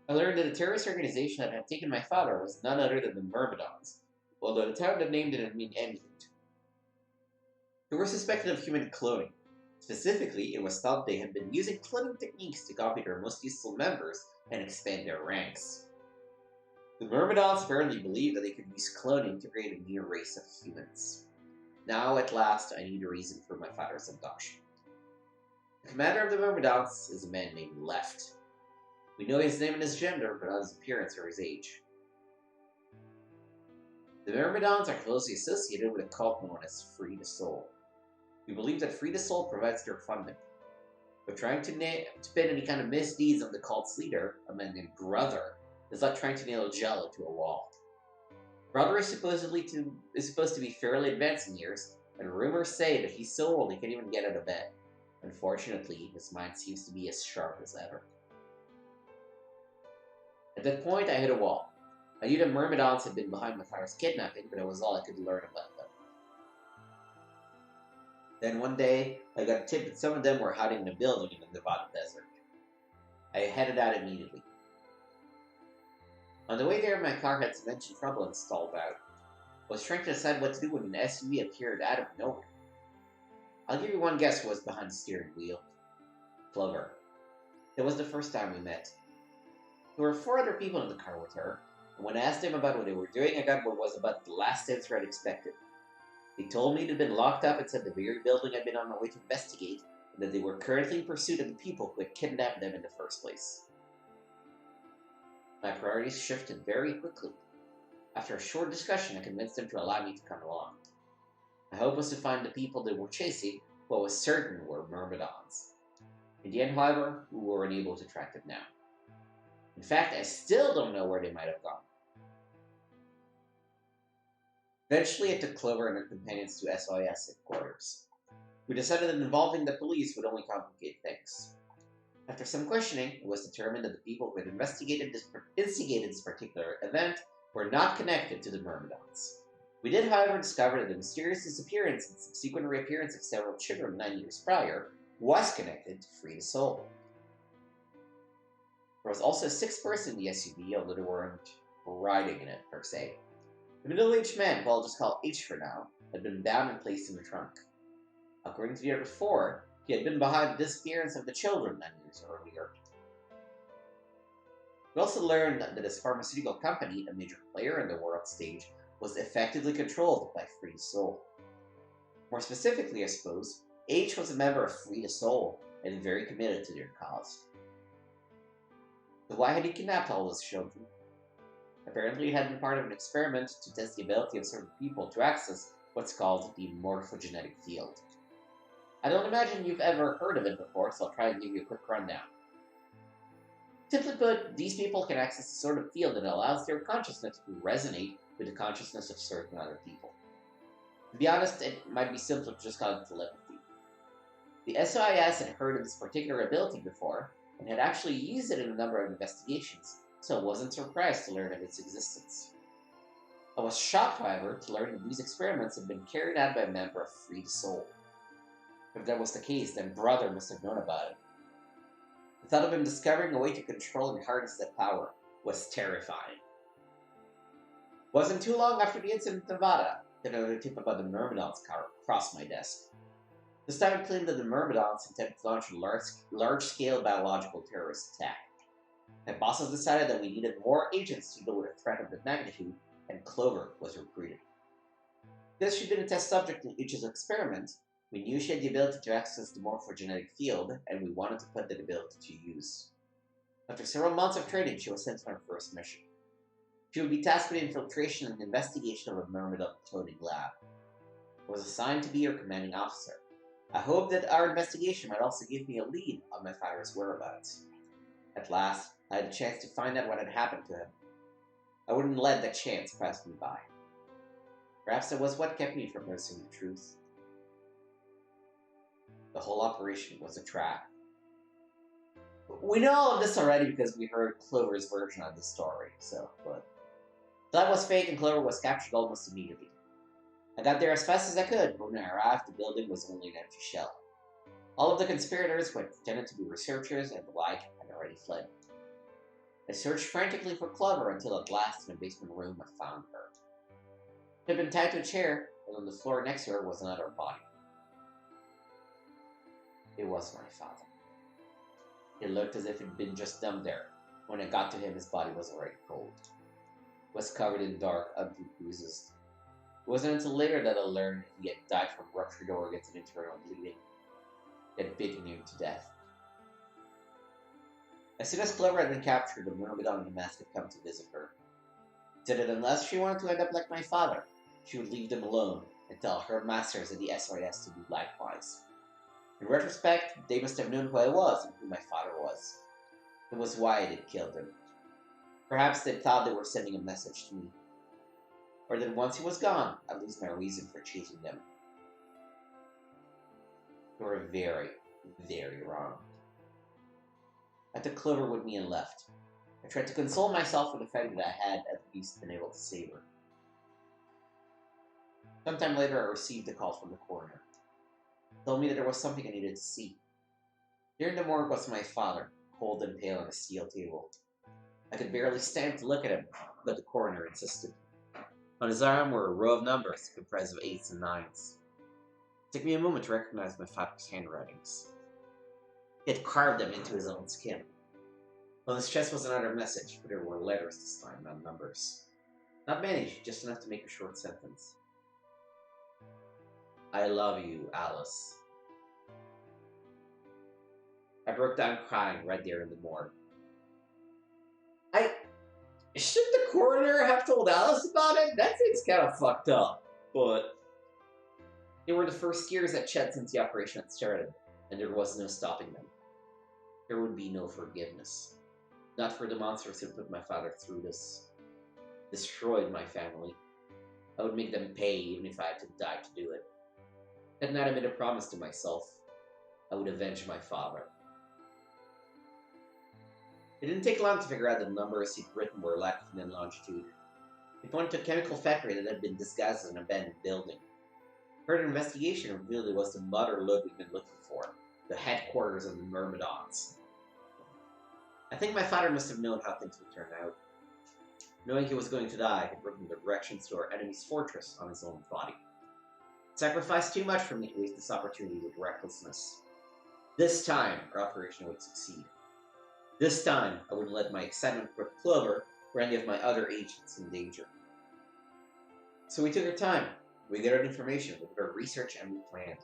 I learned that the terrorist organization that had taken my father was none other than the Myrmidons, although the town that name didn't mean anything to me. They were suspected of human cloning, Specifically, it was thought they had been using cloning techniques to copy their most useful members and expand their ranks. The Myrmidons apparently believed that they could use cloning to create a new race of humans. Now, at last, I need a reason for my father's abduction. The commander of the Myrmidons is a man named Left. We know his name and his gender, but not his appearance or his age. The Myrmidons are closely associated with a cult known as Free the Soul. We believe that Free the Soul provides their funding. But trying to pin any kind of misdeeds on the cult's leader, a man named Brother, is like trying to nail Jello to a wall. Brother is supposed to be fairly advanced in years, and rumors say that he's so old he can't even get out of bed. Unfortunately, his mind seems to be as sharp as ever. At that point, I hit a wall. I knew the Myrmidons had been behind my father's kidnapping, but that was all I could learn about them. Then one day, I got a tip that some of them were hiding in a building in the Nevada desert. I headed out immediately. On the way there, my car had some engine trouble and stalled out. I was trying to decide what to do when an SUV appeared out of nowhere. I'll give you one guess who was behind the steering wheel. Clover. It was the first time we met. There were 4 other people in the car with her, and when I asked them about what they were doing, I got what was about the last answer I'd expected. They told me they'd been locked up inside the very building I'd been on my way to investigate, and that they were currently in pursuit of the people who had kidnapped them in the first place. My priorities shifted very quickly. After a short discussion, I convinced them to allow me to come along. My hope was to find the people they were chasing, who I was certain were Myrmidons. In the end, however, we were unable to track them down. In fact, I still don't know where they might have gone. Eventually, I took Clover and her companions to SOS headquarters. We decided that involving the police would only complicate things. After some questioning, it was determined that the people who had instigated this particular event were not connected to the Myrmidons. We did, however, discover that the mysterious disappearance and subsequent reappearance of several children 9 years prior was connected to Free the Soul. There was also a 6th person in the SUV, although they weren't riding in it, per se. The middle-aged man, who I'll just call H for now, had been bound and placed in the trunk. According to the other 4, he had been behind the disappearance of the children 9 years earlier. We also learned that his pharmaceutical company, a major player in the world stage, was effectively controlled by Free the Soul. More specifically, I suppose, H was a member of Free the Soul and very committed to their cause. So why had he kidnapped all those children? Apparently, it had been part of an experiment to test the ability of certain people to access what's called the morphogenetic field. I don't imagine you've ever heard of it before, so I'll try to give you a quick rundown. Simply put, these people can access a sort of field that allows their consciousness to resonate with the consciousness of certain other people. To be honest, it might be simpler to just call it telepathy. The SOIS had heard of this particular ability before, and had actually used it in a number of investigations, so I wasn't surprised to learn of its existence. I was shocked, however, to learn that these experiments had been carried out by a member of Free the Soul. If that was the case, then Brother must have known about it. The thought of him discovering a way to control and harness that power was terrifying. It wasn't too long after the incident in Nevada that another tip about the Myrmidons crossed my desk. This time it claimed that the Myrmidons intended to launch a large-scale biological terrorist attack. My bosses decided that we needed more agents to deal with a threat of that magnitude, and Clover was recruited. Because she'd been a test subject in H's experiment, we knew she had the ability to access the morphogenetic field, and we wanted to put that ability to use. After several months of training, she was sent on her first mission. She would be tasked with infiltration and investigation of a Myrmidon cloning lab. I was assigned to be her commanding officer. I hoped that our investigation might also give me a lead on my father's whereabouts. At last, I had a chance to find out what had happened to him. I wouldn't let that chance pass me by. Perhaps that was what kept me from noticing the truth. The whole operation was a trap. We know all of this already because we heard Clover's version of the story, but that was fake and Clover was captured almost immediately. I got there as fast as I could, but when I arrived, the building was only an empty shell. All of the conspirators who had pretended to be researchers and the like had already fled. I searched frantically for Clover until at last in a basement room I found her. She had been tied to a chair, and on the floor next to her was another body. It was my father. It looked as if it had been just dumped there. When I got to him, his body was already cold. It was covered in dark, ugly bruises. It wasn't until later that I learned he had died from ruptured organs and internal bleeding. It had beaten him to death. As soon as Clover had been captured, the Myrmidon in the mask had come to visit her. It said that unless she wanted to end up like my father, she would leave them alone and tell her masters at the SYS to do likewise. In retrospect, they must have known who I was and who my father was. It was why I had killed him. Perhaps they thought they were sending a message to me. Or that once he was gone, I'd lose my reason for chasing them. They were very, very wrong. I took Clover with me and left. I tried to console myself with the fact that I had at least been able to save her. Sometime later, I received a call from the coroner. He told me that there was something I needed to see. Here in the morgue was my father, cold and pale on a steel table. I could barely stand to look at him, but the coroner insisted. On his arm were a row of numbers comprised of 8s and 9s. It took me a moment to recognize my father's handwritings. He had carved them into his own skin. On his chest was another message, but there were letters this time, not numbers. Not many, just enough to make a short sentence. I love you, Alice. broke down crying right there in the morgue. Should the coroner have told Alice about it? That seems kind of fucked up. But they were the first years at Chet since the operation had started, and there was no stopping them. There would be no forgiveness. Not for the monsters who put my father through this. Destroyed my family. I would make them pay even if I had to die to do it. That night I made a promise to myself. I would avenge my father. It didn't take long to figure out the numbers he'd written were latitude and longitude. He pointed to a chemical factory that had been disguised as an abandoned building. Further investigation revealed it was the mother lode we'd been looking for, the headquarters of the Myrmidons. I think my father must have known how things would turn out. Knowing he was going to die, he'd written the directions to our enemy's fortress on his own body. It sacrificed too much for me to waste this opportunity with recklessness. This time, our operation would succeed. This time, I wouldn't let my excitement for Clover or any of my other agents in danger. So we took our time. We gathered information, we did our research, and we planned.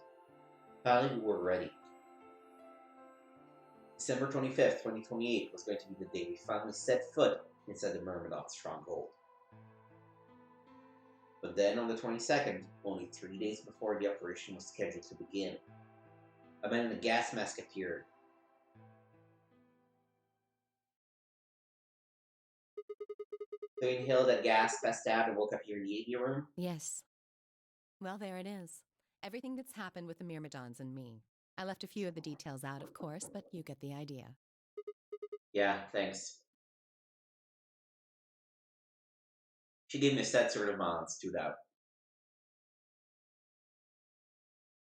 Finally, we were ready. December 25th, 2028 was going to be the day we finally set foot inside the Myrmidon stronghold. But then on the 22nd, only 3 days before the operation was scheduled to begin, a man in a gas mask appeared. So you inhaled that gas, passed out, and woke up here in the AD room? Yes. Well, there it is. Everything that's happened with the Myrmidons and me. I left a few of the details out, of course, but you get the idea. Yeah, thanks. She gave me a sad sort of smile, stood out.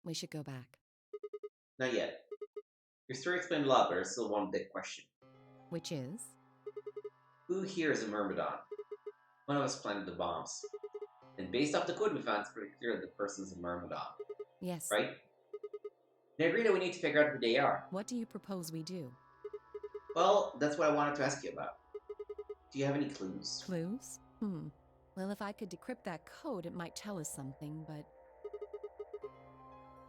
We should go back. Not yet. Your story explained a lot, but there's still one big question. Which is? Who here is a Myrmidon? One of us planted the bombs. And based off the code we found, it's pretty clear that the person's a Myrmidon. Yes. Right? And I agree that we need to figure out who they are. What do you propose we do? Well, that's what I wanted to ask you about. Do you have any clues? Clues? Well, if I could decrypt that code, it might tell us something, but...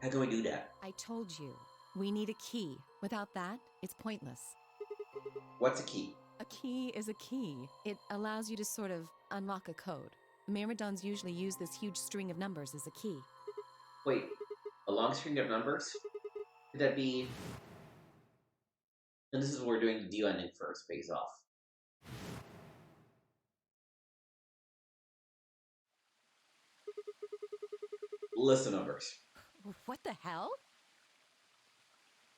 How can we do that? I told you. We need a key. Without that, it's pointless. What's a key? A key is a key. It allows you to sort of unlock a code. The Myrmidons usually use this huge string of numbers as a key. Wait, a long string of numbers? Could that be... And this is where we're doing the deal ending first, pays off. List of numbers. What the hell?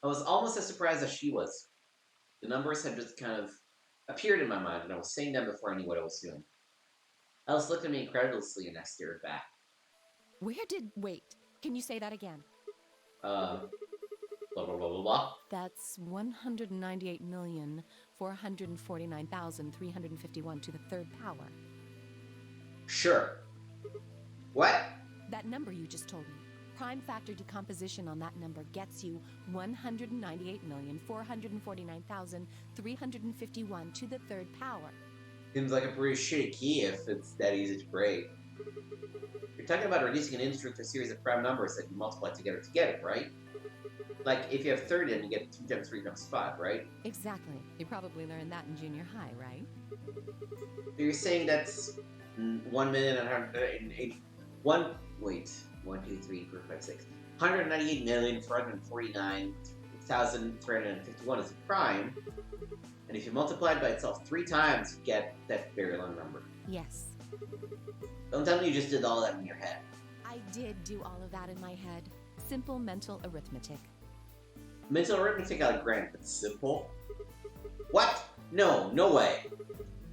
I was almost as surprised as she was. The numbers had just kind of appeared in my mind, and I was saying them before I knew what I was doing. Alice looked at me incredulously, and I stared back. Wait, can you say that again? Blah, blah, blah, blah, blah. That's 198,449,351 to the third power. Sure. What? That number you just told me. prime factor decomposition on that number gets you 198,449,351 to the third power. Seems like a pretty shitty key if it's that easy to break. You're talking about reducing an integer to a series of prime numbers that you multiply together to get it, right? Like, if you have 30, then you get 2 times 3 times 5, right? Exactly. You probably learned that in junior high, right? So you're saying that's 198,449,351 is a prime, and if you multiply it by itself 3 times, you get that very long number. Yes. Don't tell me you just did all that in your head. I did do all of that in my head. Simple mental arithmetic. Mental arithmetic I'll grant, but simple? What? No, no way.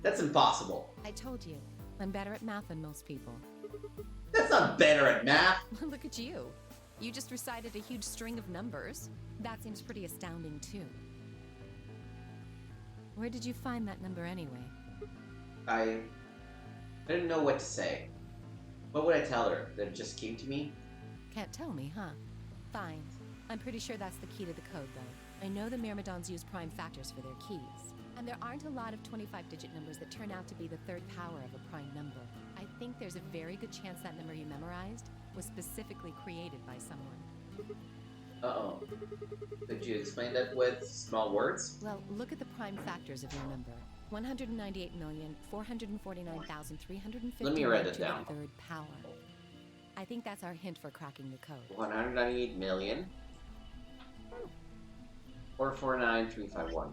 That's impossible. I told you, I'm better at math than most people. That's not better at math. Look at you. You just recited a huge string of numbers. That seems pretty astounding, too. Where did you find that number anyway? I didn't know what to say. What would I tell her? That it just came to me? Can't tell me, huh? Fine. I'm pretty sure that's the key to the code, though. I know the Myrmidons use prime factors for their keys. And there aren't a lot of 25-digit numbers that turn out to be the third power of a prime number. I think there's a very good chance that number you memorized was specifically created by someone. Uh-oh. Could you explain that with small words? Well, look at the prime factors of your number. 198,449,350 Let me write it to down. the third power. I think that's our hint for cracking the code. 198 million. 449,351.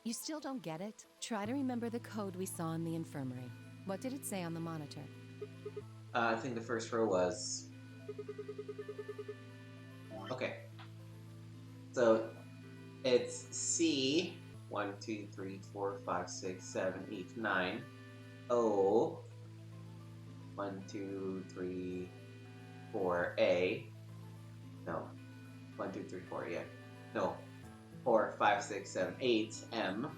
You still don't get it? Try to remember the code we saw in the infirmary. What did it say on the monitor? I think the first row was... Okay. So, it's C, 1, 2, 3, 4, 5, 6, 7, 8, 9, O, 1, 2, 3, 4, A, no, 1, 2, 3, 4, yeah, no, 4, 5, 6, 7, 8, M,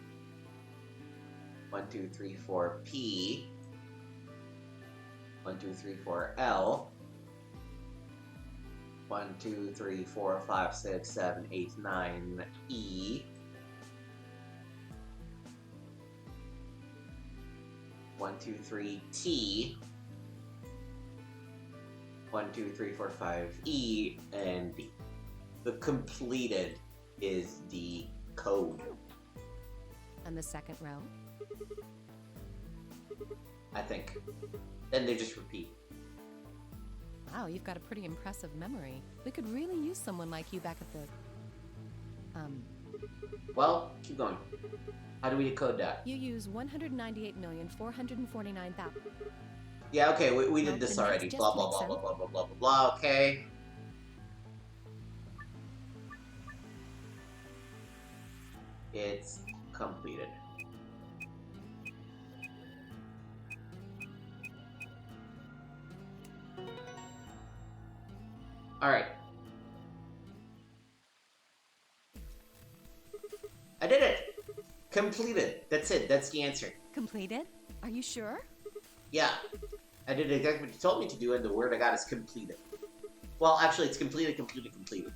1, 2, 3, 4, P, 1, 2, 3, 4, L, 1, 2, 3, 4, 5, 6, 7, 8, 9, E, 1, 2, 3, T, 1, 2, 3, 4, 5, E, and D. The completed is the code. And the second row? I think. Then they just repeat. Wow, you've got a pretty impressive memory. We could really use someone like you back at the... Well, keep going. How do we decode that? You use 198,449,000... Yeah, okay, we did Well, this the already. next Blah, just blah, makes blah, blah, sense. blah, blah, blah, blah, blah, okay. It's completed. Alright. I did it! Completed. That's it. That's the answer. Completed? Are you sure? Yeah. I did exactly what you told me to do, and the word I got is completed. Well, actually, it's completed, completed, completed.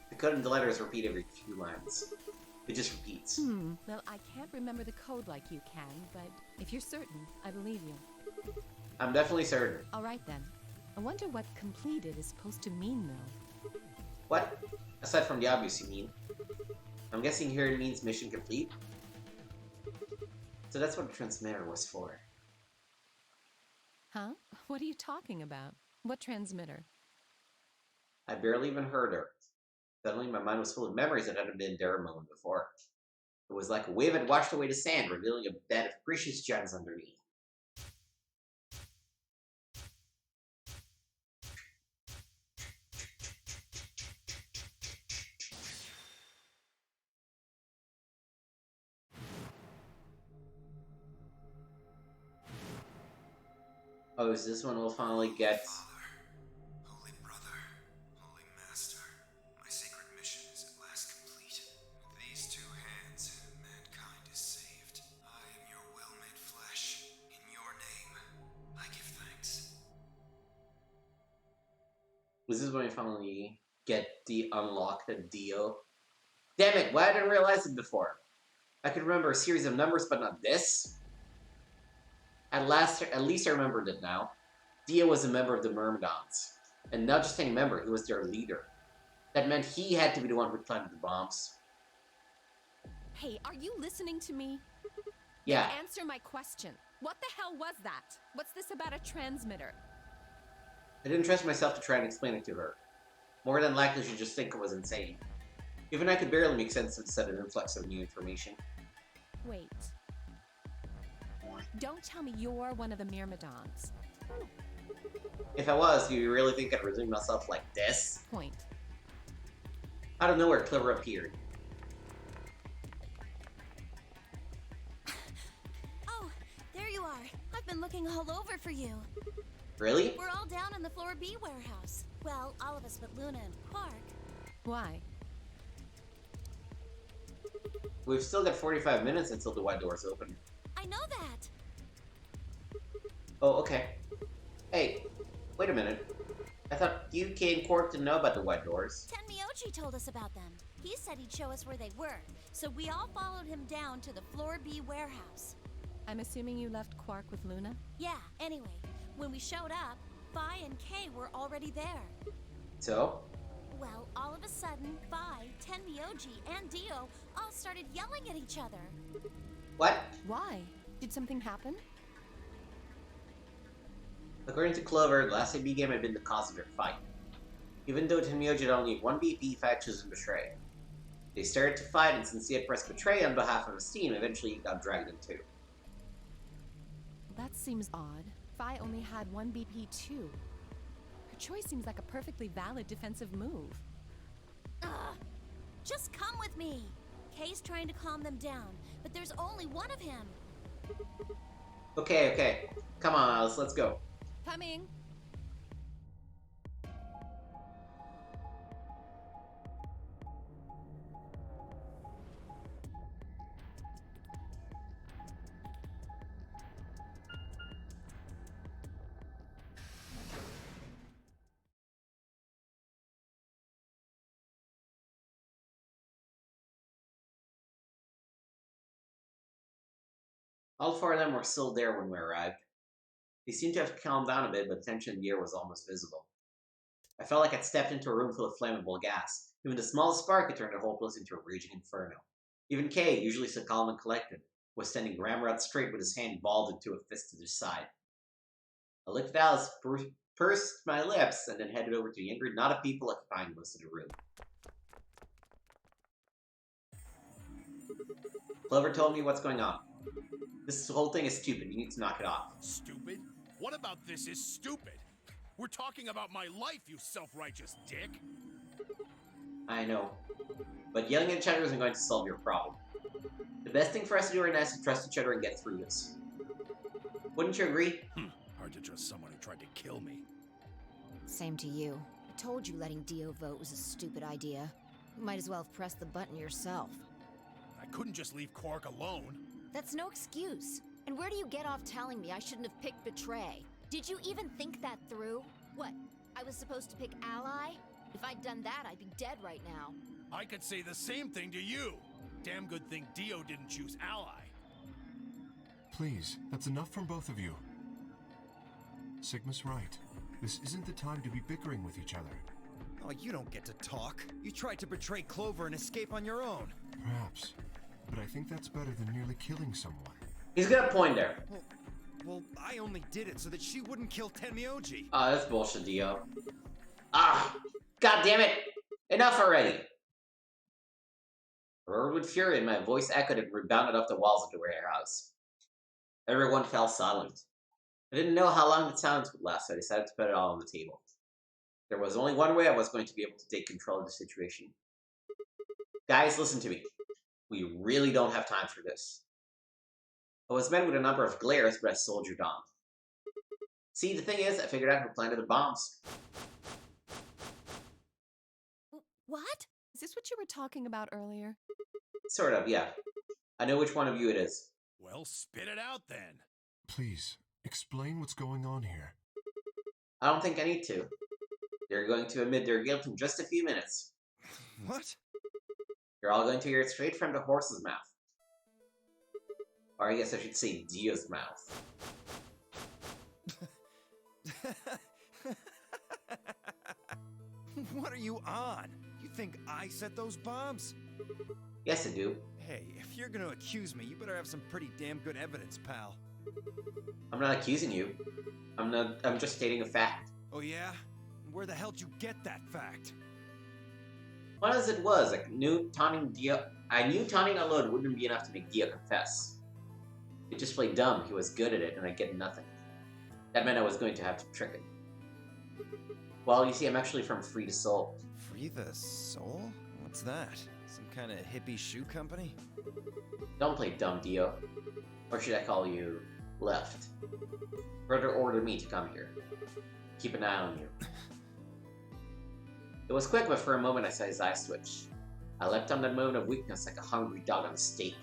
The code and the letters repeat every few lines. It just repeats. Well, I can't remember the code like you can, but if you're certain, I believe you. I'm definitely certain. All right, then. I wonder what completed is supposed to mean, though. What? Aside from the obvious, you mean? I'm guessing here it means mission complete? So that's what the transmitter was for. Huh? What are you talking about? What transmitter? I barely even heard her. Suddenly my mind was full of memories that hadn't been there a moment before. It was like a wave had washed away the sand, revealing a bed of precious gems underneath. Oh, is this when we'll finally get... Holy Brother, Holy Master, my sacred mission is at last complete. With these two Was this when we finally get the unlocked Dio? Damn it, why didn't I realize it before? I could remember a series of numbers, but not this. At least I remembered it now. Dio was a member of the Myrmidons. And not just any member, he was their leader. That meant he had to be the one who planted the bombs. Hey, are you listening to me? Yeah. Answer my question. What the hell was that? What's this about a transmitter? I didn't trust myself to try and explain it to her. More than likely she'd just think it was insane. Even I could barely make sense of the sudden influx of new information. Wait. Don't tell me you're one of the Myrmidons. If I was, do you really think I'd resume myself like this? Point. Out of nowhere, Clover appeared. Oh, there you are. I've been looking all over for you. Really? We're all down in the Floor B warehouse. Well, all of us but Luna and Quark. Why? We've still got 45 minutes until the wide doors open. I know that. Oh, okay. Hey, wait a minute. I thought you, Kay, and Quark didn't know about the wide doors. Tenmyoji told us about them. He said he'd show us where they were, so we all followed him down to the Floor B warehouse. I'm assuming you left Quark with Luna? Yeah, anyway, when we showed up, Phi and Kay were already there. So? Well, all of a sudden, Phi, Tenmyoji, and Dio all started yelling at each other. What? Why? Did something happen? According to Clover, the last AB game had been the cause of their fight. Even though Tenmyoji had only one BP, Phi had chosen Betray. They started to fight, and since he had pressed Betray on behalf of his team, eventually he got dragged in too. That seems odd. Phi only had one BP too. Her choice seems like a perfectly valid defensive move. Ugh! Just come with me! Kay's trying to calm them down, but there's only one of him. Okay. Come on, Alice, let's go. Coming! All four of them were still there when we arrived. They seemed to have calmed down a bit, but the tension in the air was almost visible. I felt like I'd stepped into a room full of flammable gas. Even the smallest spark could turn the whole place into a raging inferno. Even Kay, usually so calm and collected, was standing ramrod straight with his hand balled into a fist to the side. I looked at Alice, pursed my lips, and then headed over to the angry knot of people occupying most of the room. Clover told me what's going on. This whole thing is stupid. You need to knock it off. Stupid? What about this is stupid? We're talking about my life, you self-righteous dick. I know. But yelling at each other isn't going to solve your problem. The best thing for us to do right now is to trust each other and get through this. Wouldn't you agree? Hard to trust someone who tried to kill me. Same to you. I told you letting Dio vote was a stupid idea. You might as well have pressed the button yourself. I couldn't just leave Quark alone. That's no excuse. And where do you get off telling me I shouldn't have picked Betray? Did you even think that through? What? I was supposed to pick Ally? If I'd done that, I'd be dead right now. I could say the same thing to you. Damn good thing Dio didn't choose Ally. Please, that's enough from both of you. Sigma's right. This isn't the time to be bickering with each other. Oh, you don't get to talk. You tried to betray Clover and escape on your own. Perhaps. But I think that's better than nearly killing someone. He's got a point there. Well, I only did it so that she wouldn't kill Tenmyoji. Ah, that's bullshit, Dio. Ah! God damn it! Enough already! I roared with fury and my voice echoed and rebounded off the walls of the warehouse. Everyone fell silent. I didn't know how long the silence would last, so I decided to put it all on the table. There was only one way I was going to be able to take control of the situation. Guys, listen to me. We really don't have time for this. I was met with a number of glares, but I soldiered on. See, the thing is, I figured out who planted the bombs. What? Is this what you were talking about earlier? Sort of, yeah. I know which one of you it is. Well, spit it out then. Please, explain what's going on here. I don't think I need to. They're going to admit their guilt in just a few minutes. What? You're all going to hear it straight from the horse's mouth. Or I guess I should say Dio's mouth. What are you on? You think I set those bombs? Yes, I do. Hey, if you're gonna accuse me, you better have some pretty damn good evidence, pal. I'm not accusing you. I'm just stating a fact. Oh yeah? Where the hell did you get that fact? Well, as it was, I knew taunting alone wouldn't be enough to make Dio confess. He just played dumb, he was good at it, and I get nothing. That meant I was going to have to trick him. Well, you see, I'm actually from Free the Soul. Free the Soul? What's that? Some kind of hippie shoe company? Don't play dumb, Dio. Or should I call you Left? Brother ordered me to come here. Keep an eye on you. It was quick, but for a moment I saw his eyes twitch. I leapt on that moment of weakness like a hungry dog on a steak.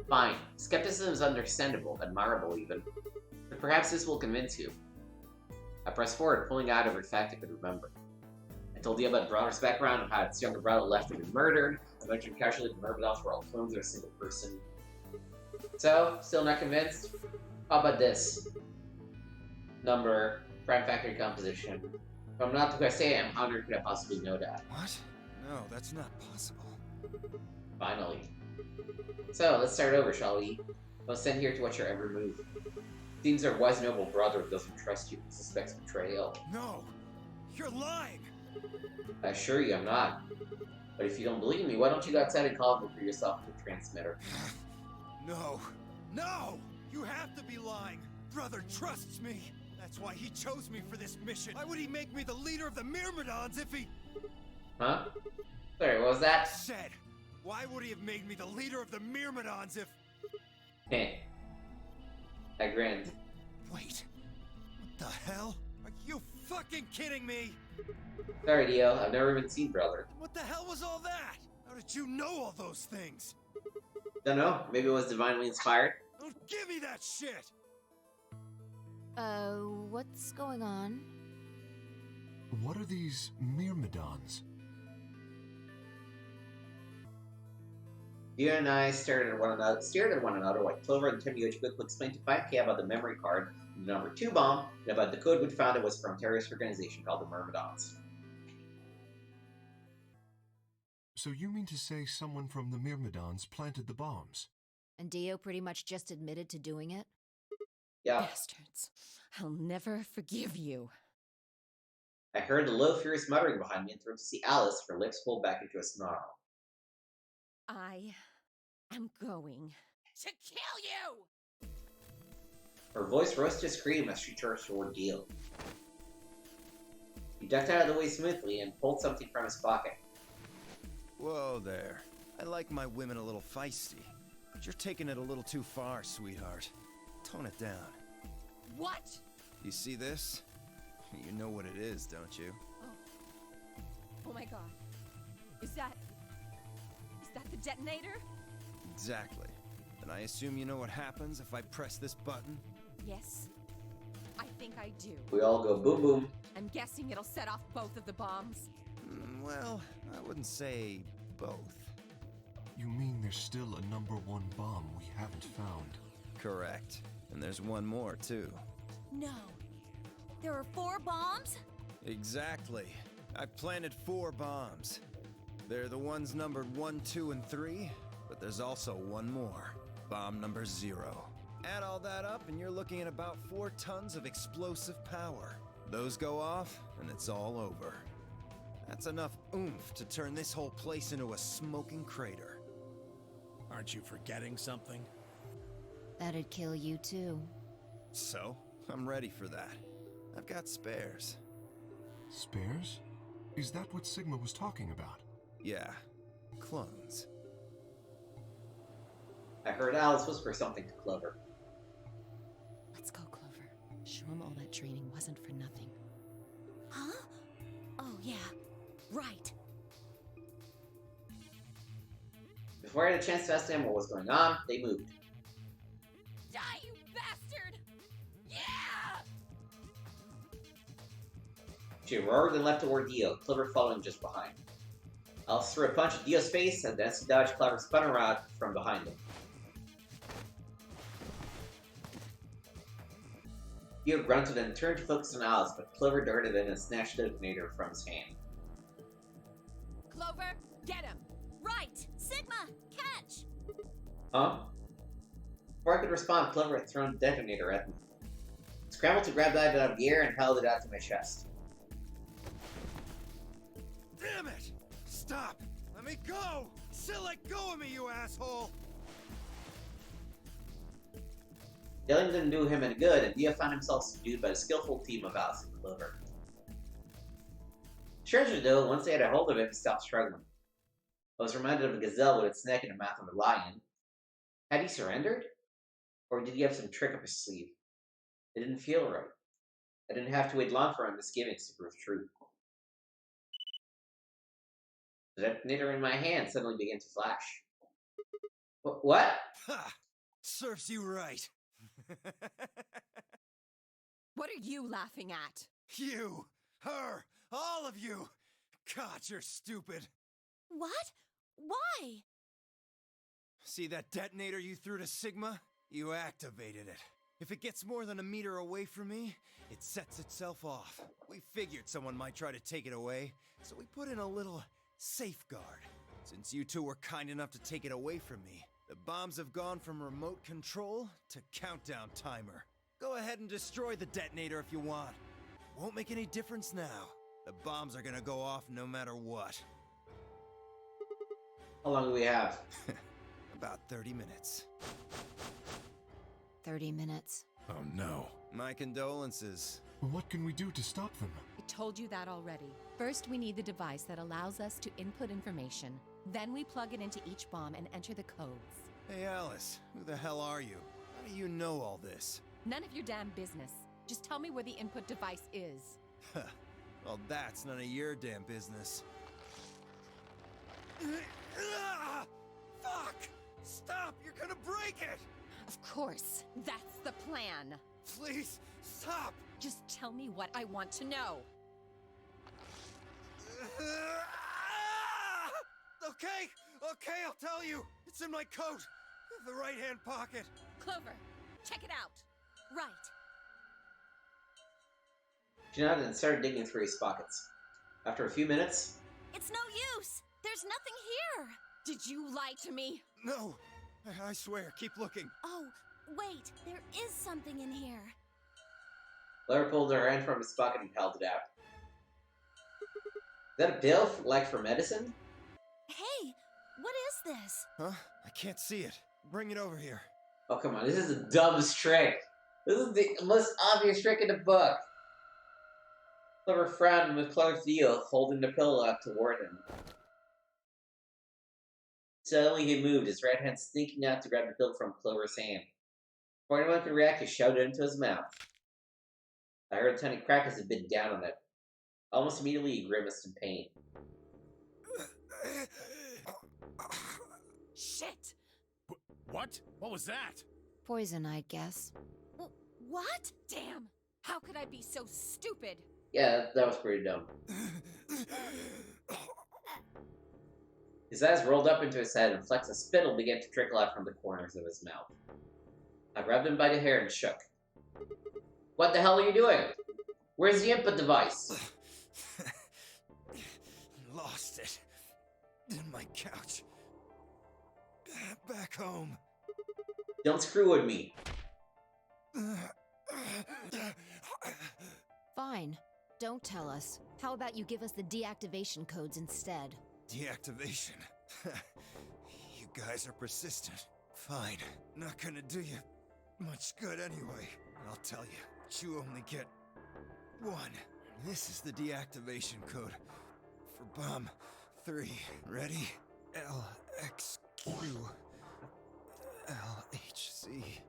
Fine. Skepticism is understandable, admirable even. But perhaps this will convince you. I pressed forward, pulling out every fact I could remember. I told you about Brother's background and how its younger brother left had been murdered. I mentioned casually the Myrmidons were all clones of a single person. So, still not convinced? How about this? Number, prime factory composition. If I'm not who I say I am, how could I possibly know that? What? No, that's not possible. Finally. So, let's start over, shall we? Don't stand here to watch your every move. Seems our wise noble brother doesn't trust you and suspects betrayal. No! You're lying! I assure you I'm not. But if you don't believe me, why don't you go outside and call him for yourself with the transmitter? No! No! You have to be lying! Brother trusts me! That's why he chose me for this mission! Why would he make me the leader of the Myrmidons if he... Huh? Sorry, what was that? Said! Why would he have made me the leader of the Myrmidons if... Heh. I grinned. Wait. What the hell? Are you fucking kidding me? Sorry, Dio. I've never even seen Brother. What the hell was all that? How did you know all those things? Don't know. Maybe it was divinely inspired. Don't give me that shit! What's going on? What are these Myrmidons? Dio and I stared at one another while Clover and Tim quickly explained to 5K about the memory card, the number 2 bomb, and about the code we'd found it was from a terrorist organization called the Myrmidons. So you mean to say someone from the Myrmidons planted the bombs? And Dio pretty much just admitted to doing it? Yeah. Bastards. I'll never forgive you. I heard a low, furious muttering behind me and turned to see Alice, her lips pulled back into a snarl. I am going To kill you! Her voice rose to a scream as she charged toward Dio. He ducked out of the way smoothly and pulled something from his pocket. Whoa there. I like my women a little feisty, but you're taking it a little too far, sweetheart. Tone it down. What? You see this? You know what it is, don't you? Oh my god. Is that the detonator? Exactly. And I assume you know what happens if I press this button? Yes. I think I do. We all go boom boom. I'm guessing it'll set off both of the bombs. Well, I wouldn't say both. You mean there's still a number 1 bomb we haven't found? Correct. And there's one more, too. No. There are 4 bombs? Exactly. I planted 4 bombs. They're the ones numbered 1, 2, and 3, but there's also one more. Bomb number 0. Add all that up and you're looking at about 4 tons of explosive power. Those go off and it's all over. That's enough oomph to turn this whole place into a smoking crater. Aren't you forgetting something? That'd kill you too. So, I'm ready for that. I've got spares. Spares? Is that what Sigma was talking about? Yeah, clones. I heard Alice whisper something to Clover. Let's go, Clover. Show him all that training wasn't for nothing. Huh? Oh, yeah. Right. Before I had a chance to ask them what was going on, they moved. Die, you bastard! Yeah! She roared and leapt toward Dio, Clover following just behind. Alice threw a punch at Dio's face, and as he dodged, Clover spun around from behind him. Dio grunted and turned to focus on Alice, but Clover darted in and snatched the detonator from his hand. Clover, get him! Right! Sigma, catch! Huh? Before I could respond, Clover had thrown the detonator at me. I scrambled to grab that out of the air and held it out to my chest. Damn it! Stop! Let me go! Still let go of me, you asshole! Yelling didn't do him any good, and Dio found himself subdued by a skillful team of Alice and Clover. Strangely though, once they had a hold of him, he stopped struggling. I was reminded of a gazelle with its neck in the mouth of a lion. Had he surrendered? Or did he have some trick up his sleeve? It didn't feel right. I didn't have to wait long for my misgivings to prove true. The detonator in my hand suddenly began to flash. What? Ha! Serves you right. What are you laughing at? You! Her! All of you! God, you're stupid! What? Why? See that detonator you threw to Sigma? You activated it. If it gets more than a meter away from me, it sets itself off. We figured someone might try to take it away, so we put in a little safeguard. Since you two were kind enough to take it away from me, the bombs have gone from remote control to countdown timer. Go ahead and destroy the detonator if you want. Won't make any difference now. The bombs are gonna go off no matter what. How long do we have? About 30 minutes. 30 minutes. Oh no. My condolences. What can we do to stop them? I told you that already. First, we need the device that allows us to input information. Then we plug it into each bomb and enter the codes. Hey Alice, who the hell are you? How do you know all this? None of your damn business. Just tell me where the input device is. Well, that's none of your damn business. Fuck! Stop! You're gonna break it! Of course. That's the plan. Please, stop! Just tell me what I want to know. Okay, I'll tell you. It's in my coat. The right-hand pocket. Clover, check it out. Right. She nodded and started digging through his pockets. After a few minutes, It's no use! There's nothing here! Did you lie to me? No, I swear, keep looking. Oh, wait, there is something in here. Clover pulled her hand from his pocket and held it out. Is that a pill, like for medicine? Hey, what is this? Huh? I can't see it. Bring it over here. Oh, come on, this is the dumbest trick. This is the most obvious trick in the book. Clover frowned with Clover's deal, holding the pill out toward him. Suddenly he moved, his right hand sneaking out to grab the pill from Clover's hand. Before anyone could react, he shoved it into his mouth. I heard a tiny crack as he bit down on it. Almost immediately he grimaced in pain. Shit! What? What was that? Poison, I guess. What? Damn! How could I be so stupid? Yeah, that was pretty dumb. His eyes rolled up into his head and flecks of spittle began to trickle out from the corners of his mouth. I grabbed him by the hair and shook. What the hell are you doing? Where's the input device? Lost it. In my couch. Back home. Don't screw with me. Fine. Don't tell us. How about you give us the deactivation codes instead? Deactivation? You guys are persistent. Fine. Not gonna do you much good anyway. I'll tell you, you only get one. This is the deactivation code for Bomb 3. Ready? LXQ LHC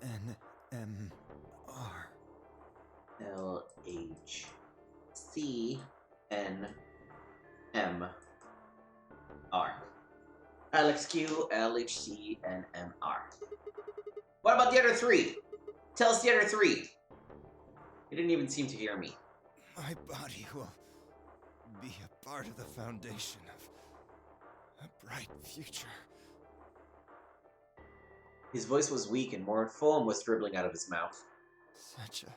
NMR. LHCNMR. LXQ, LHC, and MR. What about the other three? Tell us the other three. He didn't even seem to hear me. My body will be a part of the foundation of a bright future. His voice was weak and more foam was dribbling out of his mouth. Such a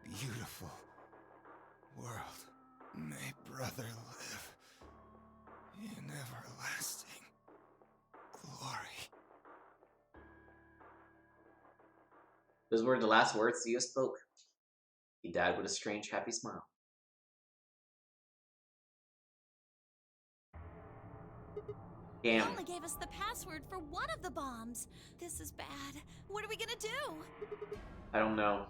beautiful world. May brother live in everlasting glory. Those were the last words Dio spoke. He died with a strange, happy smile. They Damn. only gave us the password for one of the bombs. This is bad. What are we gonna do? I don't know.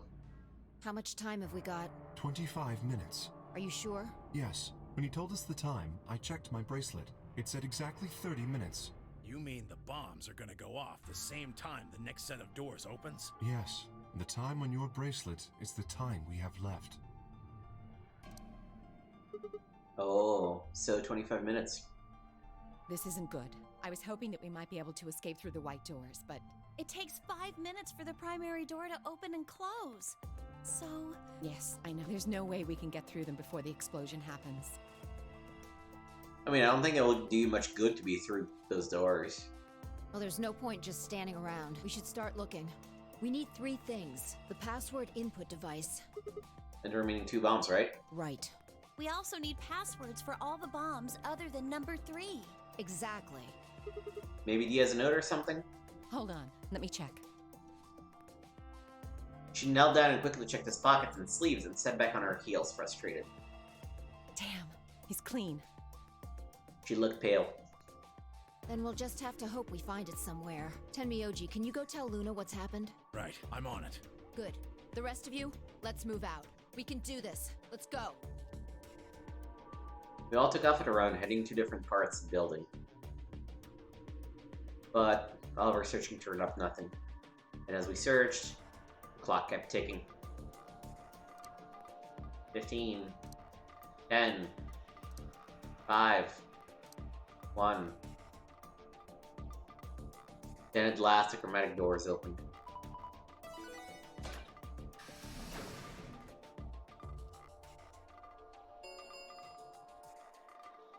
How much time have we got? 25 minutes. Are you sure? Yes. When he told us the time, I checked my bracelet. It said exactly 30 minutes. You mean the bombs are gonna go off the same time the next set of doors opens? Yes. The time on your bracelet is the time we have left. Oh, so 25 minutes. This isn't good. I was hoping that we might be able to escape through the white doors, but... It takes 5 minutes for the primary door to open and close. So... Yes, I know. There's no way we can get through them before the explosion happens. I mean, I don't think it will do much good to be through those doors. Well, there's no point just standing around. We should start looking. We need 3 things. The password input device. And the remaining 2 bombs, right? Right. we also need passwords for all the bombs other than number 3. Exactly. Maybe he has a note or something? Hold on, let me check. She knelt down and quickly checked his pockets and sleeves and sat back on her heels, frustrated. Damn, he's clean. She looked pale. Then we'll just have to hope we find it somewhere. Tenmyoji, can you go tell Luna what's happened? Right, I'm on it. Good. The rest of you, let's move out. We can do this. Let's go. We all took off at a run, heading to different parts of the building. But all of our searching turned up nothing. And as we searched, the clock kept ticking. 15, 10, 5, 1. Then at last the chromatic doors opened.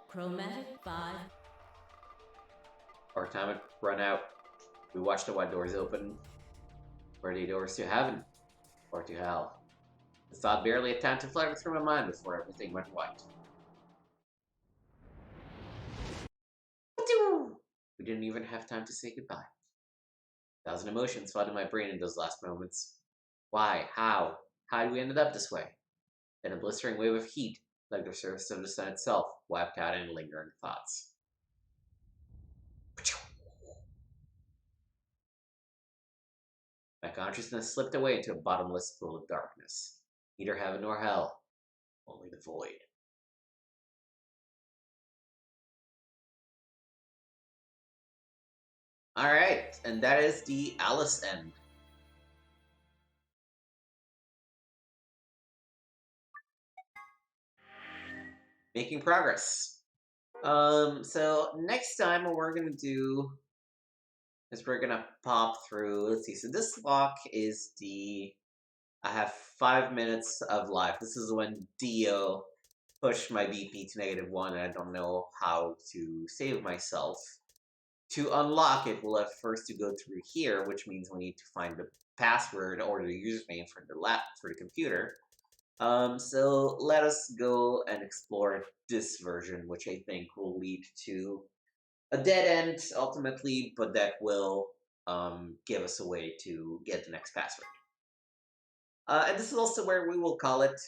Chromatic 5. Our time had run out. We watched the white doors open. Were they doors to heaven? Or to hell? The thought barely had time to fly through my mind before everything went white. We didn't even have time to say goodbye. 1,000 emotions flooded my brain in those last moments. Why? How? How did we end up this way? Then a blistering wave of heat, like the surface of the sun itself, wiped out any lingering thoughts. My consciousness slipped away into a bottomless pool of darkness. Neither heaven nor hell, only the void. Alright, and that is the Alice end. Making progress. So next time what we're gonna do is we're gonna pop through, let's see, so this lock is I have 5 minutes of life. This is when Dio pushed my BP to -1 and I don't know how to save myself. To unlock it, we'll have first to go through here, which means we need to find the password or the username for the computer. So let us go and explore this version, which I think will lead to a dead end ultimately, but that will give us a way to get the next password. And this is also where we will call it.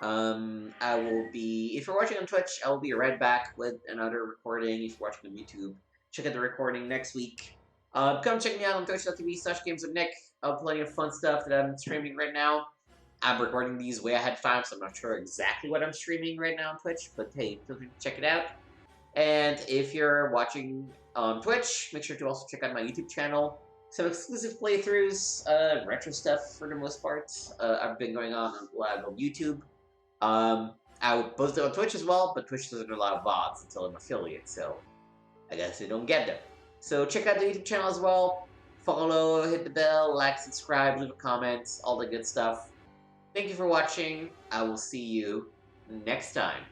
I will be, if you're watching on Twitch, I will be right back with another recording. If you're watching on YouTube, check out the recording next week. Come check me out on twitch.tv/gameswithnick. Plenty of fun stuff that I'm streaming right now. I'm recording these way ahead of time, so I'm not sure exactly what I'm streaming right now on Twitch, but hey, feel free to check it out. And if you're watching on Twitch, make sure to also check out my YouTube channel. Some exclusive playthroughs, retro stuff for the most part. I've been going on live on YouTube. I would post it on Twitch as well, but Twitch doesn't allow VODs until I'm affiliate, so I guess they don't get them. So check out the YouTube channel as well. Follow, hit the bell, like, subscribe, leave a comment, all the good stuff. Thank you for watching. I will see you next time.